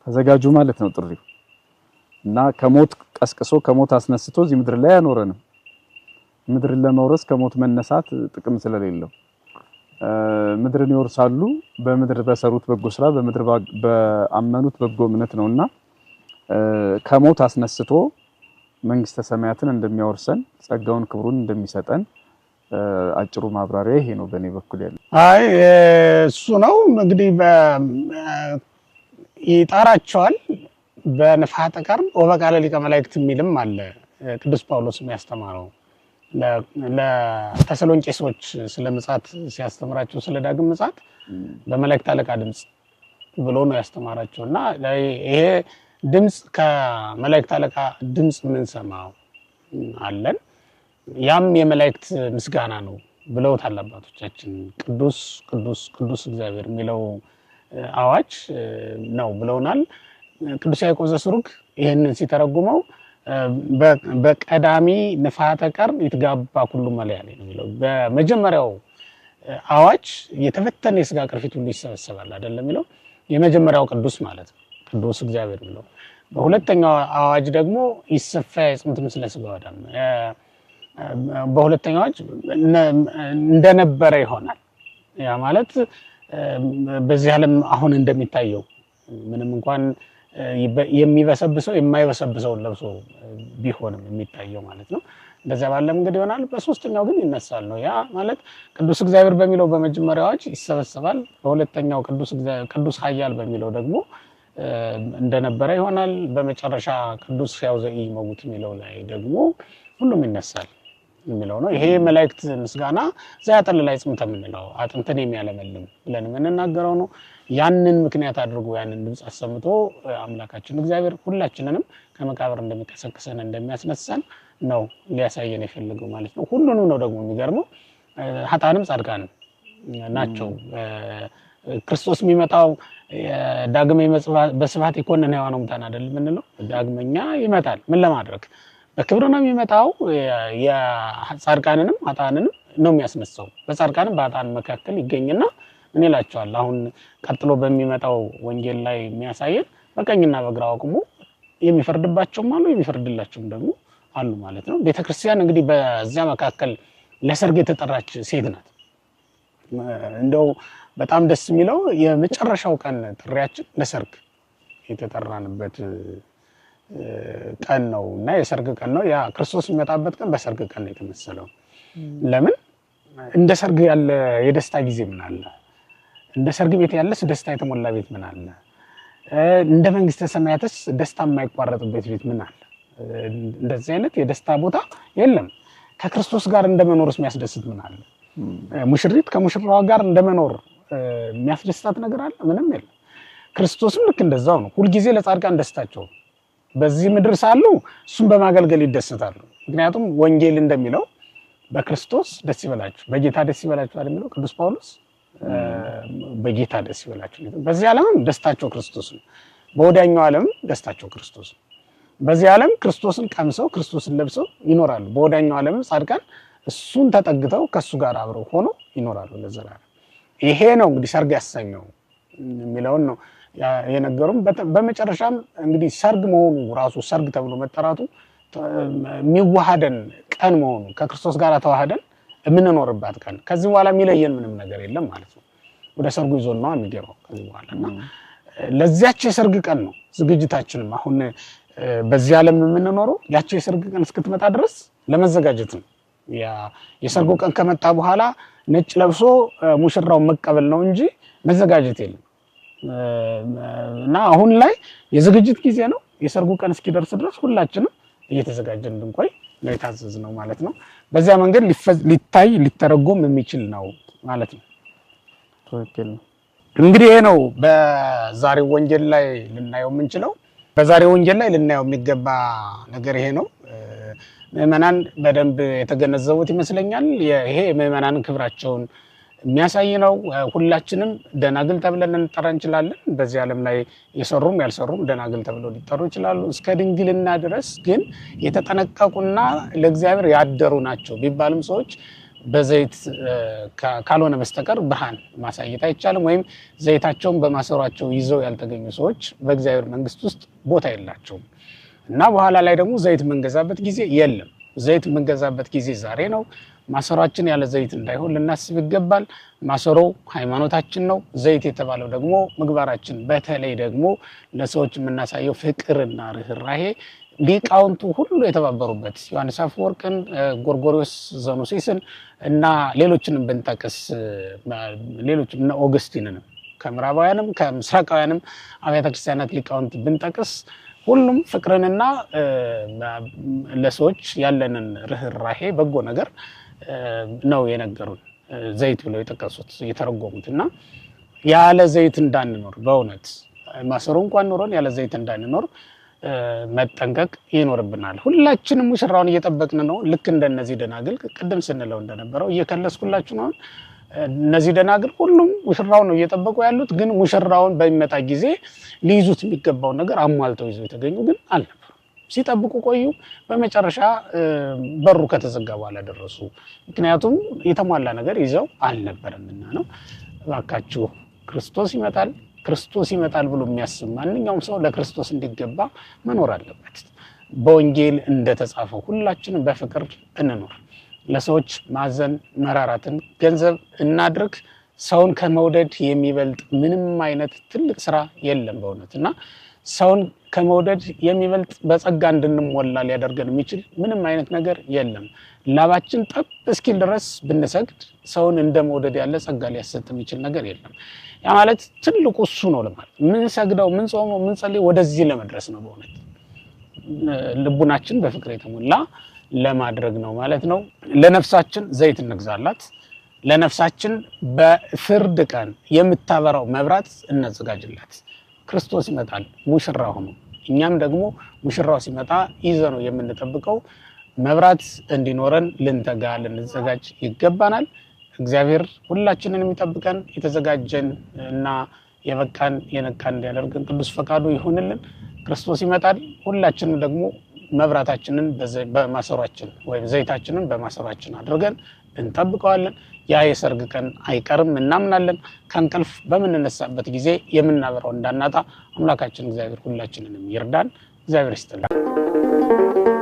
ተዘጋጁ ማለት ነው ጥሪው እና ከሞት ቀስቅሶ ከሞት አስነስቶ እዚህ ምድር ላይ ያኖረን። ምድርን ለመውረስ ከሞት መነሳት ጥቅም ስለሌለው ምድርን ይወርሳሉ በምድር በሰሩት በጎ ስራ በምድር በአመኑት በጎ እምነት ነውና ከሞት አስነስቶ መንግስተ ሰማያትን እንደሚያወርሰን ጸጋውን ክብሩን እንደሚሰጠን አጭሩ ማብራሪያ ይሄ ነው በእኔ በኩል ያለው። አይ እሱ ነው እንግዲህ ይጠራቸዋል። በንፋተ ቀርን ወበቃለ ሊቀ መላእክት የሚልም አለ። ቅዱስ ጳውሎስ የሚያስተማረው ለተሰሎንቄ ሰዎች ስለ ምጽአት ሲያስተምራቸው ስለ ዳግም ምጽአት በመላእክት አለቃ ድምጽ ብሎ ነው ያስተማራቸው። እና ይሄ ድምጽ ከመላእክት አለቃ ድምጽ የምንሰማው አለን። ያም የመላእክት ምስጋና ነው ብለውታል አባቶቻችን። ቅዱስ ቅዱስ ቅዱስ እግዚአብሔር የሚለው አዋጅ ነው ብለውናል። ቅዱስ ያዕቆብ ዘስሩግ ይህንን ሲተረጉመው በቀዳሚ ንፋተ ቀርን ይትጋባ ኩሉ መለያሌ ነው የሚለው። በመጀመሪያው አዋጅ የተፈተነ የሥጋ ቅርፊት ሁሉ ይሰበሰባል አይደለም የሚለው የመጀመሪያው ቅዱስ ማለት ነው ቅዱስ እግዚአብሔር የሚለው። በሁለተኛው አዋጅ ደግሞ ይሰፋ የጽምት ምስለ ሥጋ ወደም ነው። በሁለተኛው አዋጅ እንደነበረ ይሆናል። ያ ማለት በዚህ ዓለም አሁን እንደሚታየው ምንም እንኳን የሚበሰብሰው የማይበሰብሰውን ለብሶ ቢሆንም የሚታየው ማለት ነው እንደዛ ባለም እንግዲህ ይሆናል። በሶስተኛው ግን ይነሳል ነው። ያ ማለት ቅዱስ እግዚአብሔር በሚለው በመጀመሪያው አዋጅ ይሰበሰባል። በሁለተኛው ቅዱስ ኃያል በሚለው ደግሞ እንደነበረ ይሆናል። በመጨረሻ ቅዱስ ሕያው ዘኢይመውት የሚለው ላይ ደግሞ ሁሉም ይነሳል የሚለው ነው። ይሄ መላእክት ምስጋና ዘያጠል ላይ ጽምተ የምንለው አጥንትን የሚያለመልም ብለን የምንናገረው ነው። ያንን ምክንያት አድርጎ ያንን ድምጽ አሰምቶ አምላካችን እግዚአብሔር ሁላችንንም ከመቃብር እንደሚቀሰቅሰን እንደሚያስነሳን ነው ሊያሳየን የፈለገው ማለት ነው። ሁሉንም ነው ደግሞ የሚገርመው ኃጥአንም ጻድቃንም ናቸው። ክርስቶስ የሚመጣው ዳግመ በስብሐት ይኮነን ሕያዋነ ሙታን አይደል የምንለው። ዳግመኛ ይመጣል ምን ለማድረግ በክብር ነው የሚመጣው። የጻድቃንንም ኃጥአንንም ነው የሚያስነሳው። በጻድቃንም በኃጥአን መካከል ይገኝና ምን ይላቸዋል? አሁን ቀጥሎ በሚመጣው ወንጌል ላይ የሚያሳየን በቀኝና በግራ አቁሞ የሚፈርድባቸውም አሉ የሚፈርድላቸውም ደግሞ አሉ ማለት ነው። ቤተክርስቲያን እንግዲህ በዚያ መካከል ለሰርግ የተጠራች ሴት ናት። እንደው በጣም ደስ የሚለው የመጨረሻው ቀን ጥሪያችን ለሰርግ የተጠራንበት ቀን ነው እና የሰርግ ቀን ነው። ያ ክርስቶስ የሚመጣበት ቀን በሰርግ ቀን ነው የተመሰለው። ለምን እንደ ሰርግ ያለ የደስታ ጊዜ ምን አለ? እንደ ሰርግ ቤት ያለስ ደስታ የተሞላ ቤት ምን አለ? እንደ መንግስተ ሰማያትስ ደስታ የማይቋረጥበት ቤት ምን አለ? እንደዚህ አይነት የደስታ ቦታ የለም። ከክርስቶስ ጋር እንደመኖርስ የሚያስደስት ምን አለ? ሙሽሪት ከሙሽራዋ ጋር እንደመኖር የሚያስደስታት ነገር አለ? ምንም የለም። ክርስቶስም ልክ እንደዛው ነው። ሁልጊዜ ለጻድቃን ደስታቸው በዚህ ምድር ሳሉ እሱን በማገልገል ይደሰታሉ። ምክንያቱም ወንጌል እንደሚለው በክርስቶስ ደስ ይበላችሁ በጌታ ደስ ይበላችሁ አይደል የሚለው ቅዱስ ጳውሎስ። በጌታ ደስ ይበላችሁ። በዚህ ዓለምም ደስታቸው ክርስቶስ ነው፣ በወዲያኛው ዓለምም ደስታቸው ክርስቶስ ነው። በዚህ ዓለም ክርስቶስን ቀምሰው ክርስቶስን ለብሰው ይኖራሉ። በወዲያኛው ዓለምም ጻድቃን እሱን ተጠግተው ከሱ ጋር አብረው ሆነው ይኖራሉ ለዘላለም። ይሄ ነው እንግዲህ ሰርግ ያሰኘው የሚለውን ነው የነገሩም። በመጨረሻም እንግዲህ ሰርግ መሆኑ ራሱ ሰርግ ተብሎ መጠራቱ የሚዋሃደን ቀን መሆኑ ከክርስቶስ ጋር ተዋህደን የምንኖርባት ቀን ከዚህ በኋላ የሚለየን ምንም ነገር የለም ማለት ነው። ወደ ሰርጉ ይዞን ነው የሚገባው ከዚህ በኋላና ለዚያች የሰርግ ቀን ነው ዝግጅታችንም። አሁን በዚህ ዓለም የምንኖረው ያቺ የሰርግ ቀን እስክትመጣ ድረስ ለመዘጋጀት ነው። ያ የሰርጉ ቀን ከመጣ በኋላ ነጭ ለብሶ ሙሽራውን መቀበል ነው እንጂ መዘጋጀት የለም። እና አሁን ላይ የዝግጅት ጊዜ ነው። የሰርጉ ቀን እስኪደርስ ድረስ ሁላችንም እየተዘጋጀን እንድንቆይ ነው የታዘዝነው ማለት ነው። በዚያ መንገድ ሊታይ ሊተረጎም የሚችል ነው ማለት ነው። ትክክል ነው። እንግዲህ ይሄ ነው በዛሬው ወንጌል ላይ ልናየው የምንችለው። በዛሬው ወንጌል ላይ ልናየው የሚገባ ነገር ይሄ ነው። ምዕመናን በደንብ የተገነዘቡት ይመስለኛል። ይሄ የምዕመናንን ክብራቸውን የሚያሳይ ነው። ሁላችንም ደናግል ተብለን እንጠራ እንችላለን። በዚህ ዓለም ላይ የሰሩም ያልሰሩም ደናግል ተብለው ሊጠሩ ይችላሉ። እስከ ድንግልና ድረስ ግን የተጠነቀቁና ለእግዚአብሔር ያደሩ ናቸው ቢባልም ሰዎች በዘይት ካልሆነ በስተቀር ብርሃን ማሳየት አይቻልም። ወይም ዘይታቸውን በማሰሯቸው ይዘው ያልተገኙ ሰዎች በእግዚአብሔር መንግስት ውስጥ ቦታ የላቸውም እና በኋላ ላይ ደግሞ ዘይት የምንገዛበት ጊዜ የለም። ዘይት የምንገዛበት ጊዜ ዛሬ ነው። ማሰሯችን ያለ ዘይት እንዳይሆን ልናስብ ይገባል። ማሰሮ ሃይማኖታችን ነው። ዘይት የተባለው ደግሞ ምግባራችን፣ በተለይ ደግሞ ለሰዎች የምናሳየው ፍቅርና ርህራሄ ሊቃውንቱ ሁሉ የተባበሩበት ዮሐንስ አፈወርቅን፣ ጎርጎርዮስ ዘኑሲስን እና ሌሎችንም ብንጠቅስ ሌሎችም እነ ኦገስቲንንም ከምዕራባውያንም ከምስራቃውያንም አብያተ ክርስቲያናት ሊቃውንት ብንጠቅስ ሁሉም ፍቅርንና ለሰዎች ያለንን ርህራሄ በጎ ነገር ነው የነገሩን። ዘይት ብለው የጠቀሱት የተረጎሙትና ያለ ዘይት እንዳንኖር በእውነት ማሰሮ እንኳን ኖሮን ያለ ዘይት እንዳንኖር መጠንቀቅ ይኖርብናል። ሁላችንም ሙሽራውን እየጠበቅን ነው። ልክ እንደነዚህ ደናግል ቅድም ስንለው እንደነበረው እየከለስኩላችሁ ነው። እነዚህ ደናግል ሁሉም ሙሽራውን ነው እየጠበቁ ያሉት። ግን ሙሽራውን በሚመጣ ጊዜ ሊይዙት የሚገባው ነገር አሟልተው ይዘው የተገኙ ግን አልነበሩ። ሲጠብቁ ቆዩ። በመጨረሻ በሩ ከተዘጋ በኋላ ደረሱ። ምክንያቱም የተሟላ ነገር ይዘው አልነበረምና ነው። እባካችሁ ክርስቶስ ይመጣል ብሎ የሚያስብ ማንኛውም ሰው ለክርስቶስ እንዲገባ መኖር አለበት። በወንጌል እንደተጻፈው ሁላችንም በፍቅር እንኖር። ለሰዎች ማዘን መራራትን ገንዘብ እናድርግ። ሰውን ከመውደድ የሚበልጥ ምንም አይነት ትልቅ ስራ የለም በእውነትና ሰውን ከመውደድ የሚበልጥ በጸጋ እንድንሞላ ሊያደርገን የሚችል ምንም አይነት ነገር የለም። ላባችን ጠብ እስኪል ድረስ ብንሰግድ ሰውን እንደመውደድ ያለ ጸጋ ሊያሰጥ የሚችል ነገር የለም። ያ ማለት ትልቁ እሱ ነው ለማለት ምን ሰግደው ምን ጾመው ምን ጸልይ ወደዚህ ለመድረስ ነው። በእውነት ልቡናችን በፍቅር የተሞላ ለማድረግ ነው ማለት ነው። ለነፍሳችን ዘይት እንግዛላት። ለነፍሳችን በፍርድ ቀን የምታበራው መብራት እናዘጋጅላት። ክርስቶስ ይመጣል ሙሽራ ሆኖ፣ እኛም ደግሞ ሙሽራው ሲመጣ ይዘነው የምንጠብቀው መብራት እንዲኖረን ልንተጋ ልንዘጋጅ ይገባናል። እግዚአብሔር ሁላችንን የሚጠብቀን የተዘጋጀን እና የበቃን የነቃን እንዲያደርገን ቅዱስ ፈቃዱ ይሁንልን። ክርስቶስ ይመጣል። ሁላችንም ደግሞ መብራታችንን በማሰሯችን ወይም ዘይታችንን በማሰሯችን አድርገን እንጠብቀዋለን። ያ የሰርግ ቀን አይቀርም እናምናለን። ከእንቅልፍ በምንነሳበት ጊዜ የምናበራው እንዳናጣ አምላካችን እግዚአብሔር ሁላችንንም ይርዳን። እግዚአብሔር ይስጥልን።